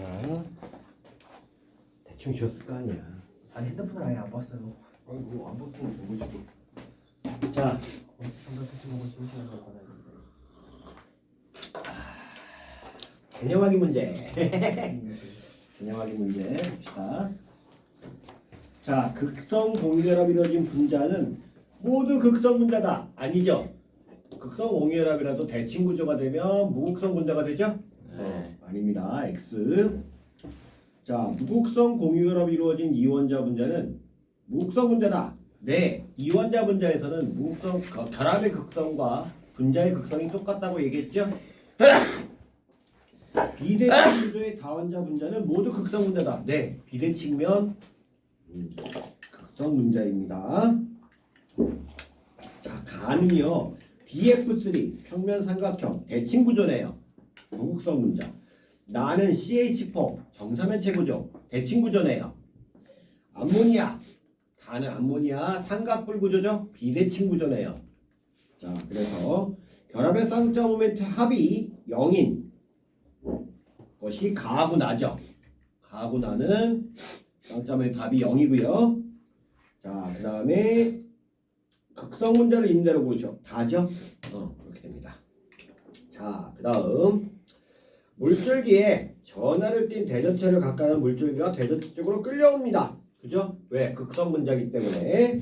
자, 대충 지웠을 거 아니야. 아니 핸드폰을 아예 안 봤어요. 아이고 안 봤으면 보고 싶어. 자, 언제 삼각대치 보고 심심해서 받아야 개념하기 문제. 되는데. 개념하기 문제 봅시다. 자, 극성 공유결합 이루어진 분자는 모두 극성 분자다. 아니죠? 극성 공유결합이라도 대칭 구조가 되면 무극성 분자가 되죠? 아닙니다. X. 자, 무극성 공유결합이 이루어진 이원자 분자는 무극성 분자다. 네, 이원자 분자에서는 무극성 결합의 극성과 분자의 극성이 똑같다고 얘기했죠? 비대칭 구조의 다원자 분자는 모두 극성 분자다. 네, 비대칭면 극성 분자입니다. 자, 가는요. BF3 평면 삼각형 대칭 구조네요. 무극성 분자. 나는 CH4 정사면체 구조 대칭 구조네요. 암모니아 다는 암모니아 삼각불 구조죠. 비대칭 구조네요. 자, 그래서 결합의 쌍자 모멘트 합이 0인 것이 가하구나죠. 가하구나는 쌍자 모멘트 합이 0이고요. 자, 그 다음에 극성 분자를 임대로 보죠. 다죠. 그렇게 됩니다. 자, 그 다음 물줄기에 전하를 띤 대전체를 가까이 하는 물줄기가 대전체 쪽으로 끌려옵니다. 그죠? 왜? 극성 분자이기 때문에.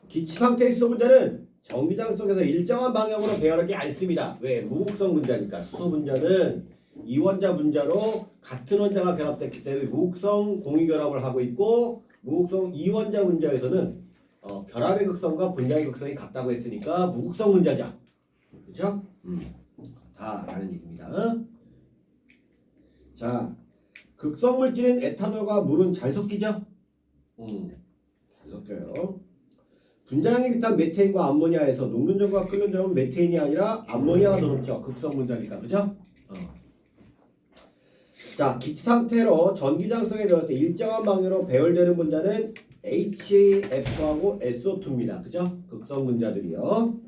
기치 상태의 수소 분자는 전기장 속에서 일정한 방향으로 배열하지 않습니다. 왜? 무극성 분자니까. 수소 분자는 이원자 분자로 같은 원자가 결합됐기 때문에 무극성 공유결합을 하고 있고, 무극성 이원자 분자에서는 결합의 극성과 분자의 극성이 같다고 했으니까 무극성 분자죠. 그죠? 다라는 얘기입니다. 자, 극성 물질인 에탄올과 물은 잘 섞이죠? 잘 섞여요. 분자량이 비슷한 메테인과 암모니아에서 녹는 점과 끓는 점은 메테인이 아니라 암모니아가 더 높죠. 극성 분자니까. 그죠? 자, 기치 상태로 전기장성에 배웠을 때 일정한 방향으로 배열되는 분자는 HF하고 SO2입니다. 그죠? 극성 분자들이요.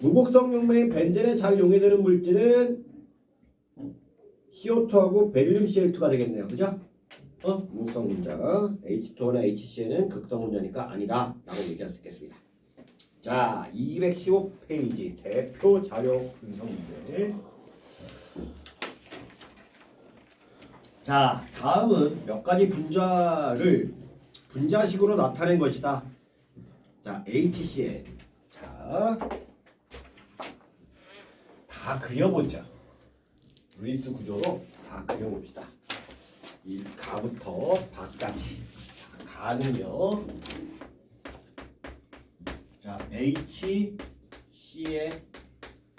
무극성 용매인 벤젠에 잘 용해되는 물질은 CO2하고 베릴륨 Cl2가 되겠네요. 그죠? 무극성 분자. H2나 HCl은 극성 분자니까 아니다. 라고 얘기할 수 있겠습니다. 자, 215페이지 대표 자료 분석 문제. 자, 다음은 몇 가지 분자를 분자식으로 나타낸 것이다. 자, HCl. 자, 다 그려보자. 루이스 구조로 다 그려봅시다. 이 가부터 박까지. 자, 가는요. 자, HC의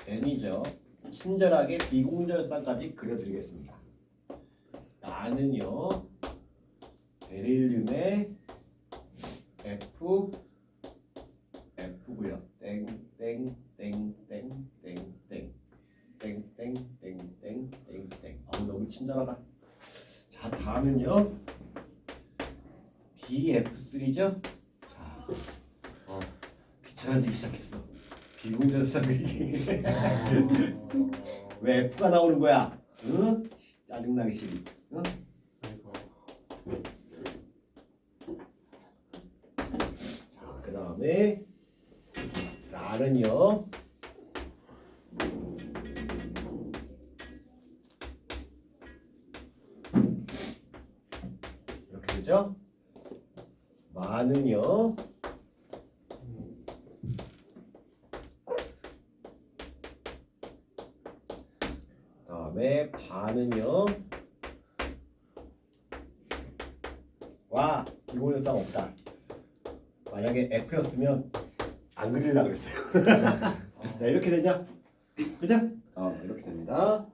N이죠. 친절하게 비공전쌍까지 그려드리겠습니다. 나는요. 베릴륨의 F고요. 땡땡땡땡땡땡땡땡땡땡땡. 너무 친절하다. 자, 다음은요. BF3죠. 자, 귀찮아지기 시작했어. 비공전쌍 그리기. 왜 F가 나오는 거야? 응? 짜증나게 싫어. 응? 자, 그 다음에 나는요. 이렇게 되죠? 마는요. 그다음에 반은요. 와, 비공전쌍 없다. 만약에 F였으면 안 그리려고 그랬어요. 자, 이렇게 되죠? 그죠? 이렇게 됩니다.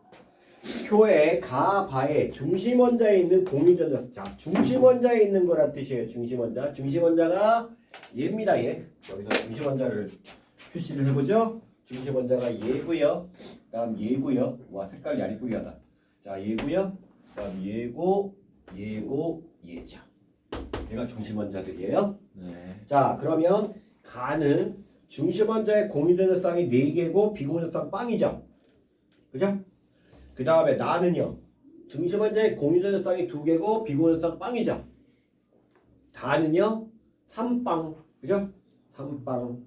표에 가, 바에 중심 원자에 있는 공유전자. 자, 중심 원자에 있는 거란 뜻이에요. 중심 원자. 중심 원자가 얘입니다. 얘. 여기서 중심 원자를 표시를 해보죠. 중심 원자가 얘고요. 그다음 얘고요. 와, 색깔이 안 이쁘게 하다. 자, 얘고요. 그다음 얘고, 얘죠. 얘가 중심 원자들이에요. 네. 자, 그러면 가는 중심 원자의 공유전자쌍이 4개고 비공유전자쌍 빵이죠. 그죠? 그 다음에 나는요. 중심원자의 공유전자쌍이 2개고 비공유전자쌍 빵이죠. 다는요 3빵, 그죠? 3빵.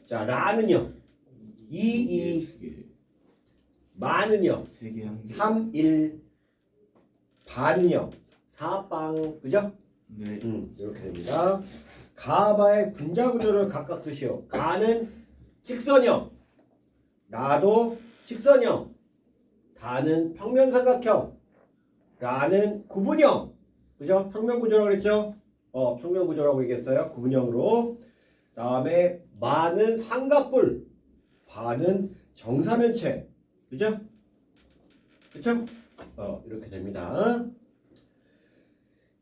자, 라는요 2, 2. 마는요 3개 한 개. 3, 1. 반은요 4빵, 그죠? 네. 이렇게 됩니다. 가바의 분자 구조를 각각 쓰시오. 가는 직선형, 나도 직선형, 다는 평면삼각형, 라는 구분형, 그죠? 평면 구조라고 그랬죠? 평면 구조라고 얘기했어요. 구분형으로. 다음에 마는 삼각뿔, 바는 정사면체, 그죠? 그쵸? 이렇게 됩니다.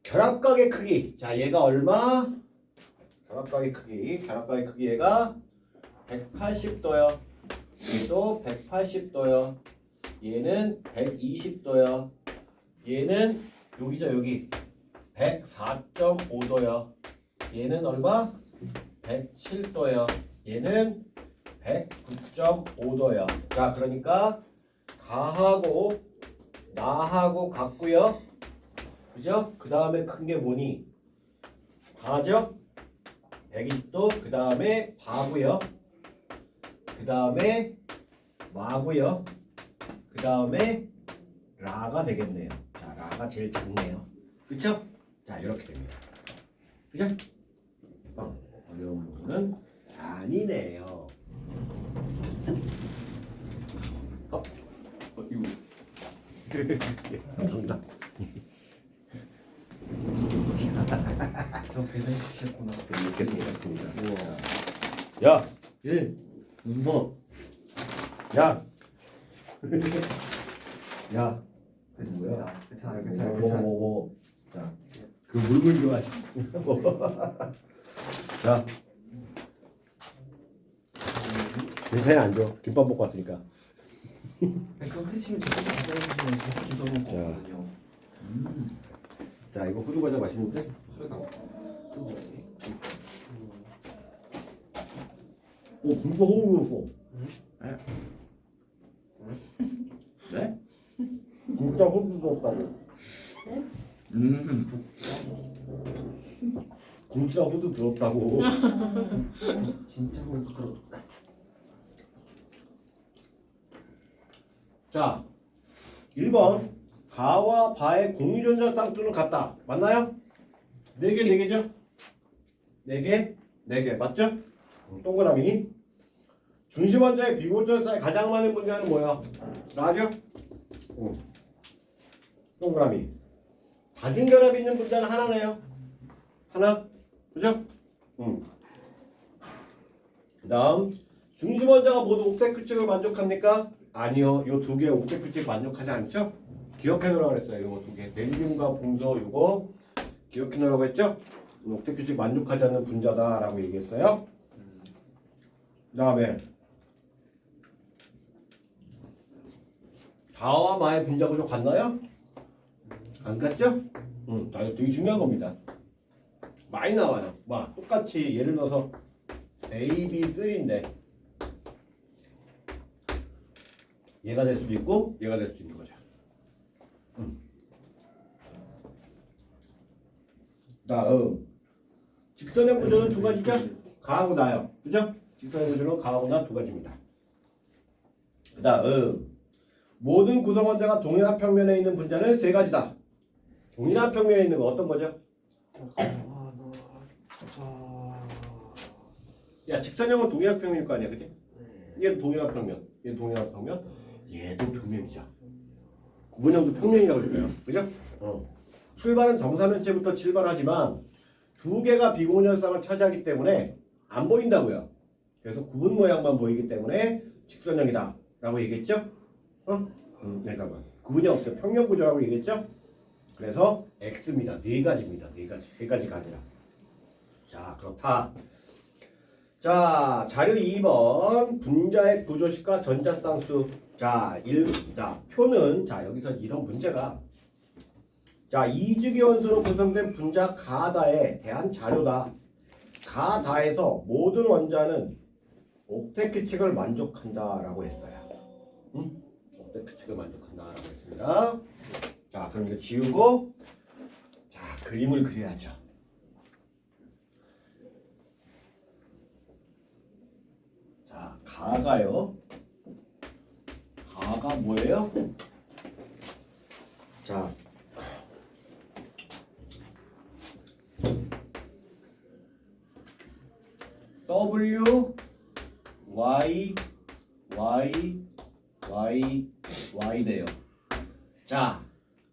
결합각의 크기. 자, 얘가 얼마? 결합각의 크기 얘가 180도요. 얘도 180도요. 얘는 120도요. 얘는 여기죠, 여기. 104.5도요. 얘는 얼마? 107도요. 얘는 109.5도요. 자, 그러니까 가하고 나하고 같고요. 그죠? 그 다음에 큰 게 뭐니? 바죠? 120도. 그 다음에 바고요. 그 다음에 마고요. 그 다음에 라가 되겠네요. 자, 라가 제일 작네요. 그쵸? 자, 이렇게 됩니다. 그죠? 어려운 부분은 아니네요. 이거 감사합니다. 저 계산 시켰구나. 이렇게 생겼습니다. 야, 예. 문법. 야, 야. 괜찮습니다. 괜찮아요. 뭐. 자, 그 물건 좋아해. 자, 괜찮아 안 줘. 김밥 먹고 왔으니까. 그거 끝이면 제가 가져가시면 계속 주워놓을 자. 거거든요. 자, 이거 호두 과자 맛있는데? 오, 불고 호우 넣었어. 네? 진짜 호두 넣었다고. 진짜 호두 들었다고. 진짜 홀 들었다. 자, 1번 가와 바의 공유전자 쌍수는 같다. 맞나요? 4개, 4개죠? 4개? 4개. 맞죠? 동그라미. 중심원자의 비공유전자쌍이 가장 많은 분자는 뭐야? 나죠? 동그라미. 다중결합이 있는 분자는 하나네요. 하나. 그죠? 그 다음 중심원자가 모두 옥텟 규칙을 만족합니까? 아니요. 요 2개 옥텟 규칙 만족하지 않죠? 기억해 놓으라고 했어요. 요 2개. 벨륨과 붕소 요거 기억해 놓으라고 했죠? 옥텟 규칙 만족하지 않는 분자다라고 얘기했어요. 그 다음에 다와 마의 분자 구조 같나요? 안 같죠? 자, 이거 되게 중요한 겁니다. 많이 나와요. 막 똑같이 예를 들어서 A, B, 3인데 얘가 될 수도 있고 얘가 될 수도 있는 거죠. 다음 직선의 구조는 2가지죠? 가하고 나요. 그죠? 직선의 구조는 가하고 나 2가지입니다. 그 다음 모든 구성원자가 동일한 평면에 있는 분자는 3가지다. 동일한 평면에 있는 거 어떤 거죠? 야, 직선형은 동일한 평면일 거 아니야, 그지? 얘도 동일한 평면, 얘도 동일한 평면, 얘도 평면이죠. 구분형도 평면이라고 그랬어요, 그죠? 출발은 정사면체부터 출발하지만 2개가 비공유전자쌍을 차지하기 때문에 안 보인다고요. 그래서 구분 모양만 보이기 때문에 직선형이다라고 얘기했죠? 잠깐만. 구분형 없어요. 평면 구조라고 얘기했죠? 그래서 X입니다. 4가지입니다. 3가지 가지라. 자, 그렇다. 자, 자료 2번 분자의 구조식과 전자쌍수. 자, 표는 자, 여기서 이런 문제가 자, 이주기원소로 구성된 분자 가다에 대한 자료다. 가다에서 모든 원자는 옥텟 규칙을 만족한다라고 했어요. 옥텟 규칙을 만족한다라고 했습니다. 자, 그럼 이거 지우고 자 그림을 그려야죠. 자 가가요. 가가 뭐예요? 자 W Y Y Y Y래요. 자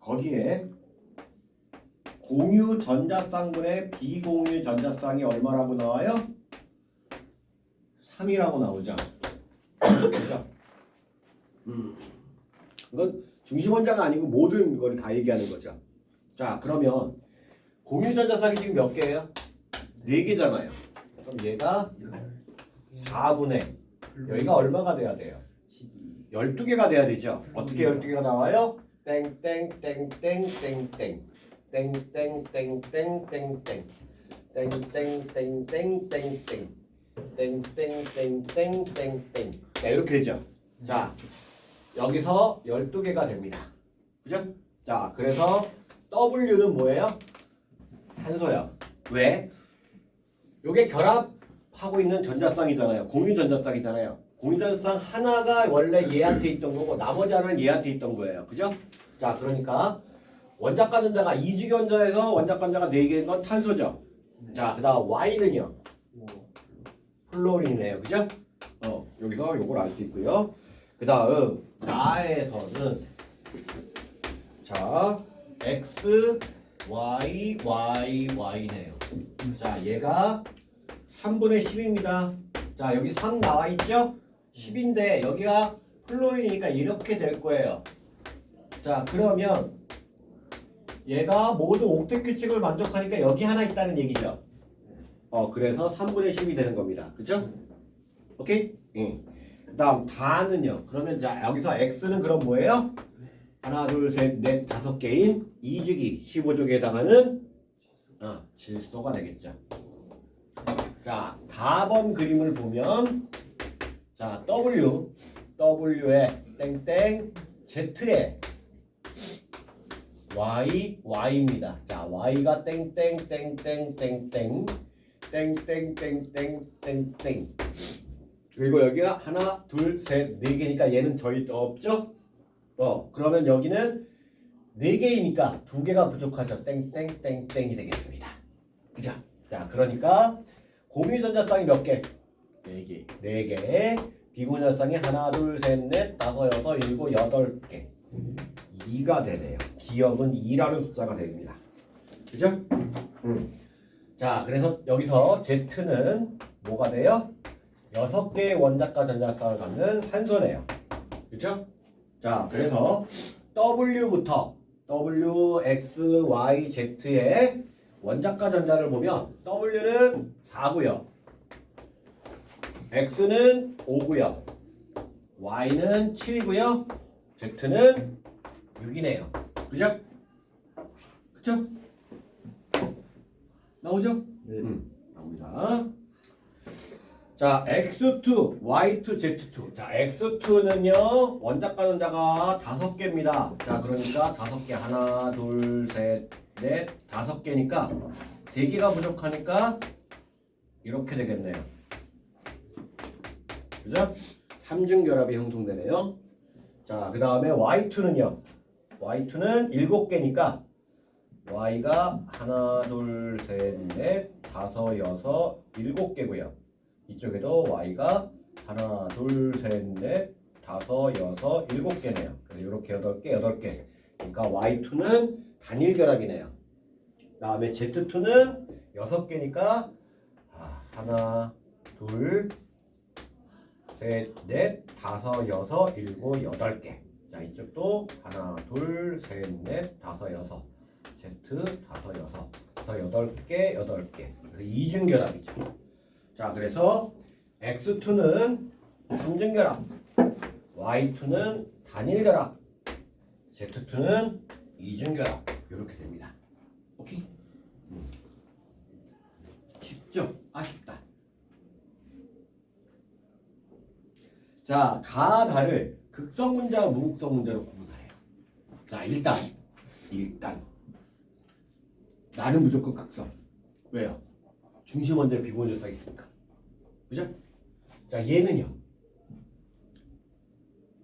거기에 공유 전자쌍분의 비공유 전자쌍이 얼마라고 나와요? 3이라고 나오죠. 그죠? 이건 중심 원자가 아니고 모든 걸 다 얘기하는 거죠. 자 그러면 공유 전자쌍이 지금 몇 개예요? 4개잖아요. 그럼 얘가 4분의 여기가 얼마가 돼야 돼요? 12개가 돼야 되죠. 어떻게 12개가 나와요? 땡땡땡땡땡땡 땡땡땡땡땡땡 땡땡땡땡땡땡 땡땡땡땡땡땡 자 이렇게 되죠. 자 여기서 12개가 됩니다. 그죠? 자 그래서 W는 뭐예요? 탄소요. 왜? 요게 결합하고 있는 전자쌍이잖아요. 공유 전자쌍이잖아요. 공유 전자쌍 하나가 원래 얘한테 있던 거고 나머지 하나는 얘한테 있던 거예요. 그죠? 자 그러니까 원자과 전자가 이주기 원자에서 원자과 전자가 4개인 건 탄소죠. 자 그다음 Y는요. 플로린이네요. 그죠? 여기서 요걸 알 수 있고요. 그 다음 나에서는 자 X, Y, Y, Y네요. 자 얘가 3분의 10입니다. 자 여기 3 나와 있죠? 10인데 여기가 플로린이니까 이렇게 될 거예요. 자 그러면 얘가 모든 옥텟 규칙을 만족하니까 여기 하나 있다는 얘기죠. 그래서 3분의 10이 되는 겁니다. 그죠? 오케이? 응. 그 다음 다는요. 그러면 자 여기서 X는 그럼 뭐예요? 하나 둘 셋 넷 5개인 2주기 15족에 해당하는 질소가 되겠죠. 자 4번 그림을 보면 자 W에 땡땡 Z에 Y입니다. 자 Y가 땡땡땡땡땡땡 땡땡땡땡땡땡 그리고 여기가 하나 둘 셋 4개니까 얘는 저희 없죠? 그러면 여기는 4개이니까 2개가 부족하죠. 땡땡땡땡이 되겠습니다. 그죠? 자 그러니까 공유 전자쌍이 몇 개? 4개. 4개. 비공유 전자쌍이 하나 둘 셋 넷 다섯 여섯 일곱 8개 2가 되네요. 기억은 2라는 숫자가 됩니다. 그죠? 자 그래서 여기서 Z는 뭐가 돼요? 6개의 원자과 전자쌍을 갖는 산소네요. 그렇죠? 자 그래서 W부터 W, X, Y, Z의 원자과 전자를 보면 W는 4고요. X는 5고요. Y는 7이고요. Z는 6이네요. 그죠? 그쵸? 나오죠? 네. 나옵니다. 자, X2, Y2, Z2. 자, X2는요, 원자과 전자가 5개입니다. 자, 그러니까 5개. 하나, 둘, 셋, 넷, 5개니까 3개가 부족하니까 이렇게 되겠네요. 그죠? 3중 결합이 형성되네요. 자, 그 다음에 Y2는요. Y2는 7개니까 Y가 하나, 둘, 셋, 넷, 다섯, 여섯, 7개고요. 이쪽에도 Y가 하나, 둘, 셋, 넷, 다섯, 여섯, 7개네요. 그래서 이렇게 8개. 그러니까 Y2는 단일 결합이네요. 그 다음에 Z2는 6개니까 하나, 둘, 셋, 넷, 다섯, 여섯, 7, 8개. 자, 이쪽도 하나, 둘, 셋, 넷, 다섯, 여섯. Z, 다섯, 여섯. 그래서 8개, 8개. 그래서 이중결합이죠. 자, 그래서 X2는 삼중결합, Y2는 단일결합, Z2는 이중결합. 이렇게 됩니다. 오케이? 쉽죠? 아쉽다. 자, 가다를 극성 문제와 무극성 문제로 구분하래요. 자, 일단 일단 나는 무조건 극성. 왜요? 중심 원자에 비공유 조사가 있으니까. 그죠? 자, 얘는요.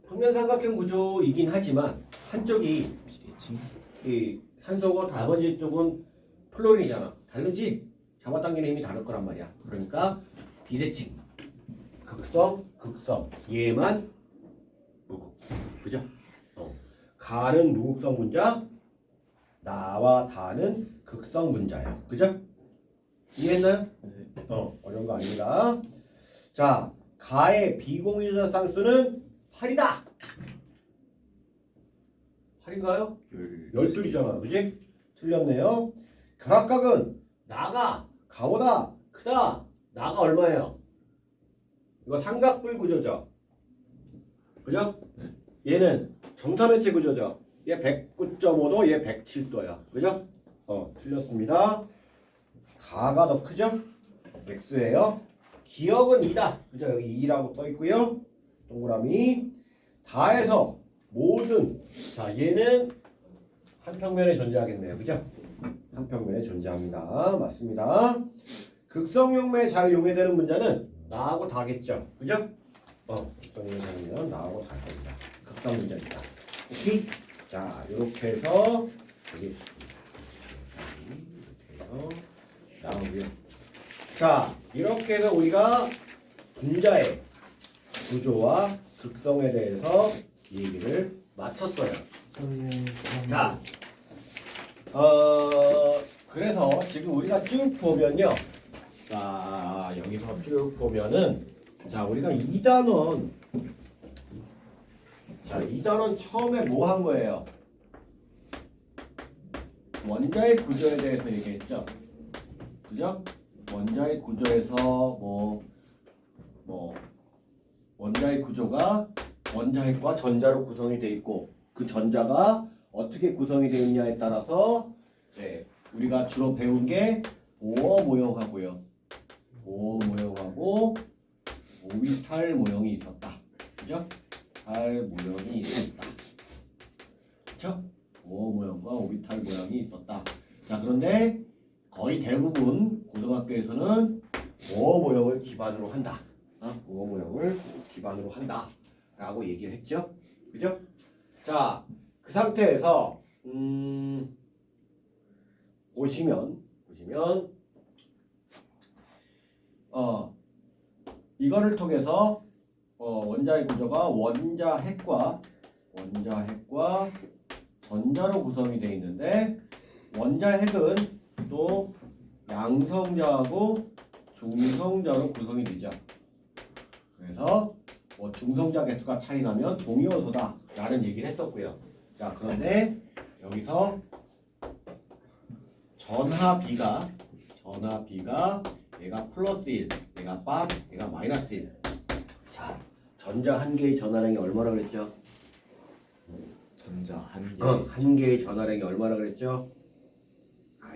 평면삼각형 구조이긴 하지만 한쪽이 비대칭. 이 산소고 나머지 쪽은 플로린이잖아. 다르지? 잡아당기는 힘이 다를 거란 말이야. 그러니까 비대칭, 극성, 극성. 얘만 무극성. 그죠? 가는 무극성 분자, 나와 다는 극성 분자야. 그죠? 이해했나요? 네. 어려운 거 아닙니다. 자, 가의 비공유자 쌍수는 8이다. 8인가요? 12이잖아. 그지? 틀렸네요. 결합각은 나가 가보다 크다. 나가 얼마예요? 이거 삼각뿔 구조죠. 그죠? 얘는 정사면체 구조죠. 얘 109.5도, 얘 107도야. 그죠? 틀렸습니다. 가가 더 크죠? X예요. 기억은 2다. 그죠? 여기 2라고 써 있고요. 동그라미. 다해서 모든. 자, 얘는 한 평면에 존재하겠네요. 그죠? 한 평면에 존재합니다. 맞습니다. 극성용매 잘 용해되는 문자는 나하고 다겠죠. 그죠? 극성용매 잘면 나하고 다 됩니다. 극성 문자입니다. 오케이? 자, 이렇게 해서 여기 이렇게 해서 나오고요. 자, 이렇게 해서 우리가 분자의 구조와 극성에 대해서 얘기를 마쳤어요. 자, 그래서 지금 우리가 쭉 보면요. 자, 여기서 쭉 보면은, 자, 우리가 2단원, 자, 2단원 처음에 뭐 한 거예요? 원자의 구조에 대해서 얘기했죠. 그죠? 원자의 구조에서 원자의 구조가 원자핵과 전자로 구성이 되어 있고, 그 전자가 어떻게 구성이 되어 있냐에 따라서 우리가 주로 배운 게 보어 모형하고요. 보어 모형하고 오비탈 모형이 있었다. 그죠? 탈 모형이 있었다. 그죠? 보어 모형과 오비탈 모형이 있었다. 자, 그런데 거의 대부분 고등학교에서는 보어 모형을 기반으로 한다. 보어 모형을 기반으로 한다. 라고 얘기를 했죠. 그죠? 자, 그 상태에서 보시면 이거를 통해서 원자의 구조가 원자핵과 전자로 구성이 되어 있는데, 원자핵은 또 양성자하고 중성자로 구성이 되죠. 그래서 중성자 개수가 차이 나면 동위원소다 라는 얘기를 했었고요. 자, 그런데 여기서 전하 B가 얘가 플러스 1, 얘가 빡, 얘가 마이너스 1. 자, 전자 한 개의 전하량이 얼마나 그랬죠? 전자 한 개. 한 개의 전하량이 얼마나 그랬죠?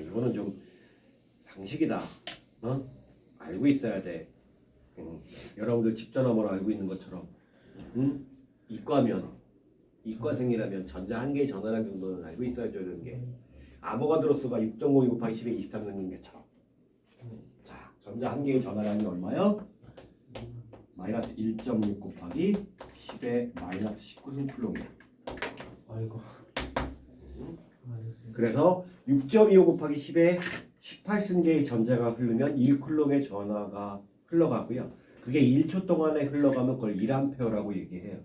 이거는 좀 상식이다. 알고 있어야 돼. 여러분들 집전화번호 알고 있는 것처럼. 이과생이라면 전자 한 개의 전하량 정도는 알고 있어야죠. 이런 게. 아보가드로스가 6.52 곱하기 10의 23 생긴 것처럼. 자, 전자 한 개의 전하량이 얼마요? 마이너스 1.6 곱하기 10의 마이너스 19승 쿨롱이야. 아이고. 그래서 6.25 곱하기 10에 18승계의 전자가 흐르면 1쿨롱의 전하가 흘러가고요. 그게 1초 동안에 흘러가면 그걸 1A라고 얘기해요.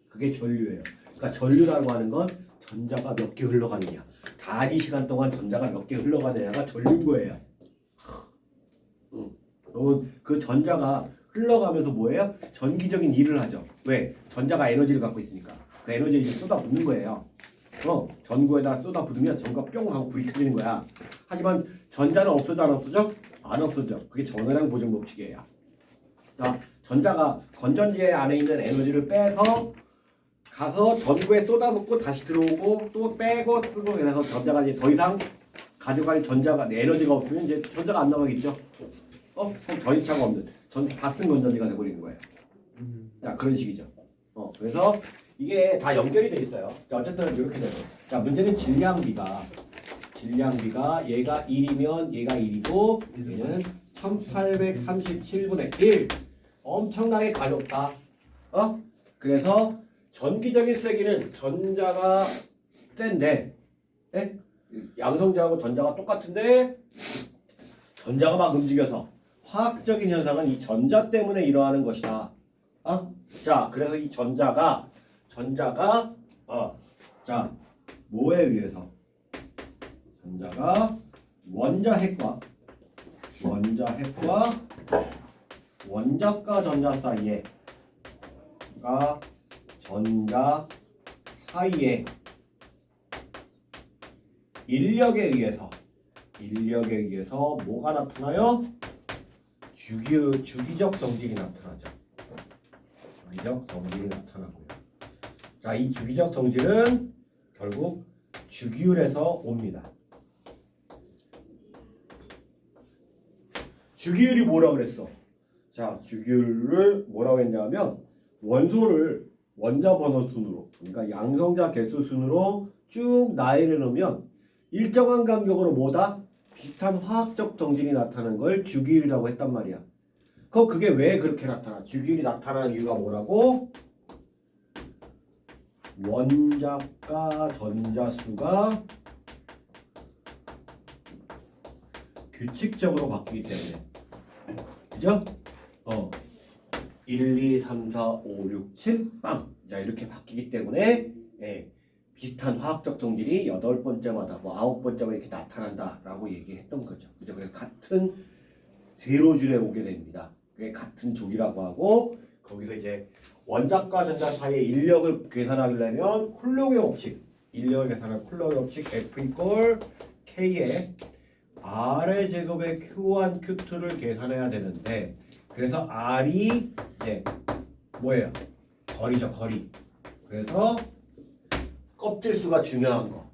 그게 전류예요. 그러니까 전류라고 하는 건 전자가 몇 개 흘러가느냐, 단위 시간 동안 전자가 몇 개 흘러가느냐가 전류인 거예요. 그 전자가 흘러가면서 뭐예요? 전기적인 일을 하죠. 왜? 전자가 에너지를 갖고 있으니까. 그 에너지를 이제 쏟아붓는 거예요. 전구에다 쏟아붓으면 전구가 뿅 하고 불이 켜지는 거야. 하지만 전자는 없어져 안 없어져? 안 없어져. 그게 전하량 보존 법칙이에요. 자, 전자가 건전지 안에 있는 에너지를 빼서 가서 전구에 쏟아붓고 다시 들어오고 또 빼고 쓰고, 그래서 전자가 이제 더 이상 가져갈 전자가 에너지가 없으면 이제 전자가 안 나가겠죠. 그럼 전이차가 없는 다 쓴 건전지가 돼버리는 거예요. 자, 그런 식이죠. 그래서 이게 다 연결이 돼 있어요. 자, 어쨌든 이렇게 돼요. 자, 문제는 질량비가 얘가 1이면 얘가 1이고 얘는 1837분의 1. 엄청나게 가볍다. 그래서 전기적인 세기는 전자가 센데, 예? 양성자하고 전자가 똑같은데 전자가 막 움직여서 화학적인 현상은 이 전자 때문에 일어나는 것이다. 자, 그래서 이 전자가 자, 뭐에 의해서? 전자가 원자핵과 원자과 전자 사이에 인력에 의해서 뭐가 나타나요? 주기적 성질이 나타나죠. 주기적 성질이 나타나고요. 자, 이 주기적 성질은 결국 주기율에서 옵니다. 주기율이 뭐라고 그랬어? 자, 주기율을 뭐라고 했냐면 원소를 원자 번호 순으로, 그러니까 양성자 개수 순으로 쭉 나열해 놓으면 일정한 간격으로 뭐다? 비슷한 화학적 성질이 나타나는 걸 주기율이라고 했단 말이야. 그럼 그게 왜 그렇게 나타나? 주기율이 나타나는 이유가 뭐라고? 원자과 전자수가 규칙적으로 바뀌기 때문에. 그죠? 1, 2, 3, 4, 5, 6, 7, 빵! 자, 이렇게 바뀌기 때문에 비슷한 화학적 성질이 8번째마다 뭐 9번째마다 이렇게 나타난다라고 얘기했던 거죠. 그죠? 그래서 같은 세로줄에 오게 됩니다. 그게 같은 족이라고 하고, 거기서 이제 원자과 전자 사이의 인력을 계산하려면 쿨록의 법칙, 인력을 계산하는 쿨록의 법칙 F 이퀄 K에 R의 제곱의 Q1, Q2를 계산해야 되는데, 그래서 R이 이제 뭐예요? 거리죠, 거리. 그래서 껍질수가 중요한 거.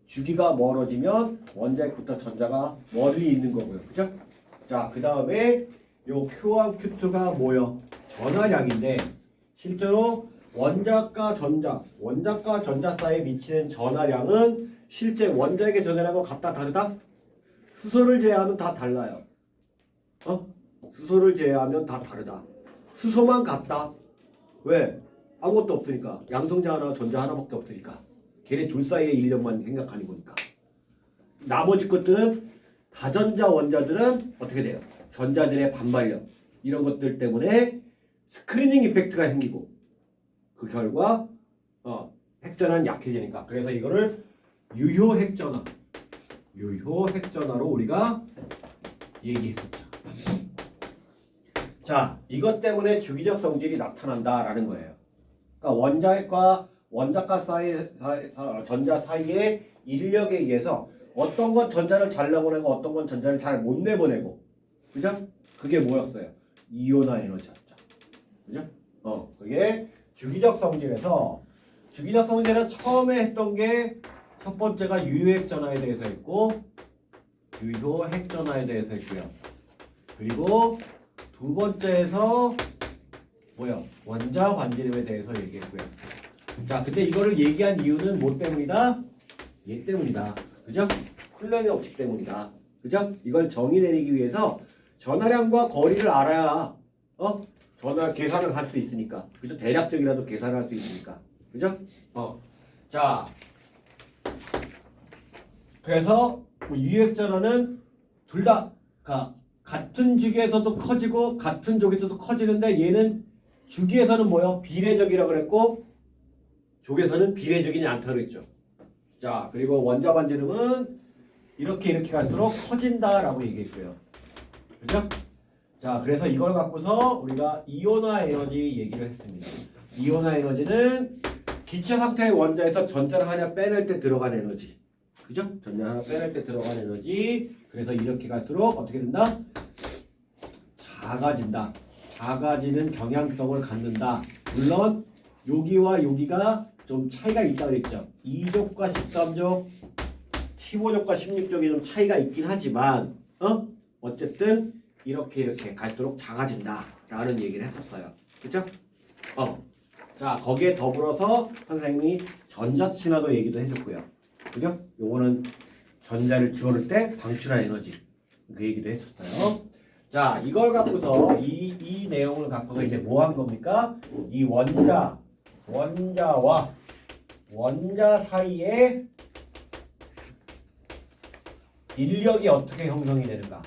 주기가 멀어지면 원자핵부터 전자가 멀리 있는 거고요. 그죠? 자, 그 다음에 요 Q1, Q2가 뭐요? 전하량인데 실제로 원자과 전자 사이에 미치는 전하량은 실제 원자핵의 전하량과 같다 다르다? 수소를 제외하면 다 달라요. 수소를 제외하면 다 다르다. 수소만 같다. 왜? 아무것도 없으니까. 양성자 하나, 전자 하나밖에 없으니까. 걔네 둘 사이의 인력만 생각하는 거니까. 나머지 것들은 다전자 원자들은 어떻게 돼요? 전자들의 반발력 이런 것들 때문에 스크리닝 이펙트가 생기고 그 결과 핵전화는 약해지니까. 그래서 이거를 유효 핵전화로 우리가 얘기했었죠. 자, 이것 때문에 주기적 성질이 나타난다라는 거예요. 그러니까 원자핵과 원자과 전자 사이의 인력에 의해서 어떤 건 전자를 잘 내보내고 어떤 건 전자를 잘 못 내보내고, 그죠? 그게 뭐였어요? 이온화 에너지였죠. 그죠? 그게 주기적 성질에서, 주기적 성질은 처음에 했던 게 첫 번째가 유효핵 전화에 대해서 했고, 유효핵 전화에 대해서 했고요. 그리고 두 번째에서 뭐요? 원자 반지름에 대해서 얘기했고요. 자, 근데 이거를 얘기한 이유는 뭐 때문이다? 얘 때문이다. 그죠? 쿨렁의 법칙 때문이다. 그죠? 이걸 정의 내리기 위해서 전하량과 거리를 알아야 전하 계산을 할 수 있으니까. 그죠? 대략적이라도 계산을 할 수 있으니까. 그죠? 자, 그래서 유효핵 전하는 둘 다 같은 주기에서도 커지고 같은 족에서도 커지는데 얘는 주기에서는 뭐요? 비례적이라고 그랬고 족에서는 비례적이지 않다고 그랬죠. 자, 그리고 원자 반지름은 이렇게 갈수록 커진다라고 얘기했고요. 그죠? 자, 그래서 이걸 갖고서 우리가 이온화 에너지 얘기를 했습니다. 이온화 에너지는 기체 상태의 원자에서 전자를 하나 빼낼 때 들어간 에너지. 그죠? 전자 하나 빼낼 때 들어간 에너지. 그래서 이렇게 갈수록 어떻게 된다? 작아진다. 작아지는 경향성을 갖는다. 물론 여기와 여기가 좀 차이가 있다고 그랬죠. 2족과 13족, 15족과 16족이 좀 차이가 있긴 하지만 어쨌든 이렇게 갈수록 작아진다 라는 얘기를 했었어요. 그죠? 자, 거기에 더불어서 선생님이 전자친화도 얘기도 해줬고요. 그죠? 요거는 전자를 집어넣을 때 방출한 에너지. 그 얘기도 했었어요. 자, 이걸 갖고서 이 내용을 갖고서 이제 뭐 한 겁니까? 이 원자와 원자 사이에 인력이 어떻게 형성이 되는가?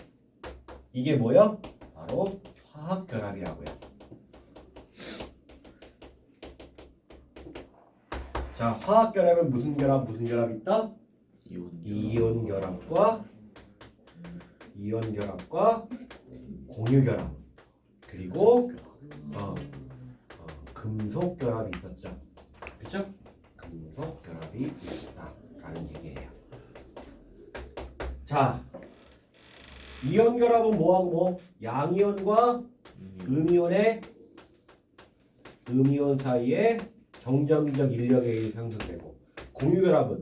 이게 뭐요? 바로 화학 결합이라고요. 자, 화학 결합은 무슨 결합이 있다? 이온 결합과 공유 결합 그리고 금속 결합이 있었죠. 그렇죠? 금속 결합이 있다라는 얘기예요. 자, 이온 결합은 뭐하고 뭐? 양이온과 음이온 사이에 정전기적 인력에 의해서 형성되고, 공유 결합은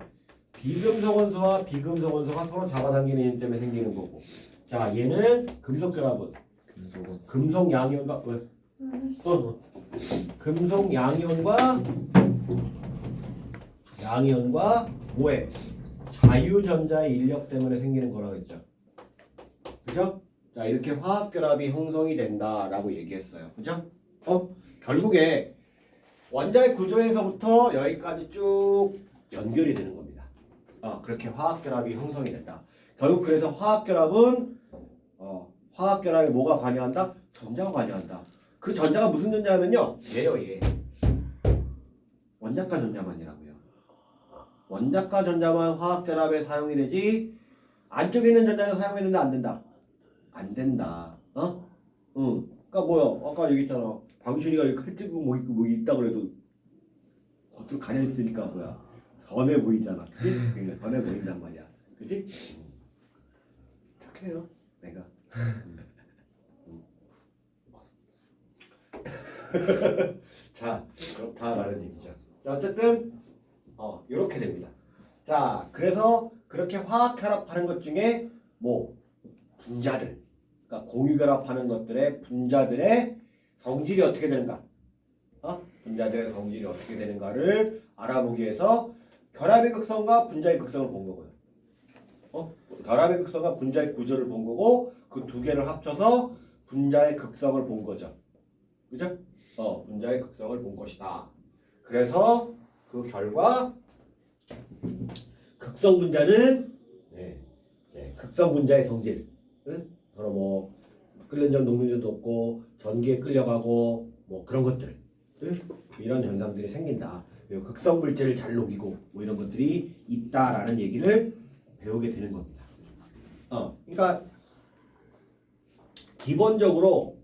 비금속 원소와 비금속 원소가 서로 잡아당기는 힘 때문에 생기는 거고. 자, 얘는 금속 결합은 금속 양이온과 금속 양이온과 뭐에? 자유전자의 인력 때문에 생기는 거라고 했죠. 그죠? 자, 이렇게 화학 결합이 형성이 된다라고 얘기했어요. 그죠? 결국에 원자의 구조에서부터 여기까지 쭉 연결이 되는 겁니다. 그렇게 화학 결합이 형성이 된다. 결국 그래서 화학 결합이 뭐가 관여한다? 전자가 관여한다. 그 전자가 무슨 전자냐면요, 얘요, 얘. 원자가 전자만이라고요. 원자가 전자만 화학 결합에 사용이 되지, 안쪽에 있는 전자는 사용이 된다, 안 된다? 안 된다. 그러니까 뭐야? 아까 얘기했잖아. 방출이가 여기 칼집은 뭐 있다 그래도 겉으로 가려 있으니까 뭐야? 선해 보이잖아. 그치? 그러니까 선해 보인단 말이야. 그치? 착해요. 내가. 자, 그렇다라는 얘기죠. 자, 어쨌든 이렇게 됩니다. 자, 그래서 그렇게 화학 결합하는 것 중에 뭐 분자들, 그러니까 공유 결합하는 것들의 분자들의 성질이 어떻게 되는가? 분자들의 성질이 어떻게 되는가를 알아보기 위해서 결합의 극성과 분자의 극성을 본 거고요. 결합의 극성과 분자의 구조를 본 거고, 그 두 개를 합쳐서 분자의 극성을 본 거죠. 그죠? 분자의 극성을 본 것이다. 그래서 그 결과 극성 분자는 극성 분자의 성질, 서로 뭐 끓는 녹는전도 없고 전기에 끌려가고 뭐 그런 것들, 이런 현상들이 생긴다. 그리고 극성 물질을 잘 녹이고 뭐 이런 것들이 있다라는 얘기를 배우게 되는 겁니다. 그러니까 기본적으로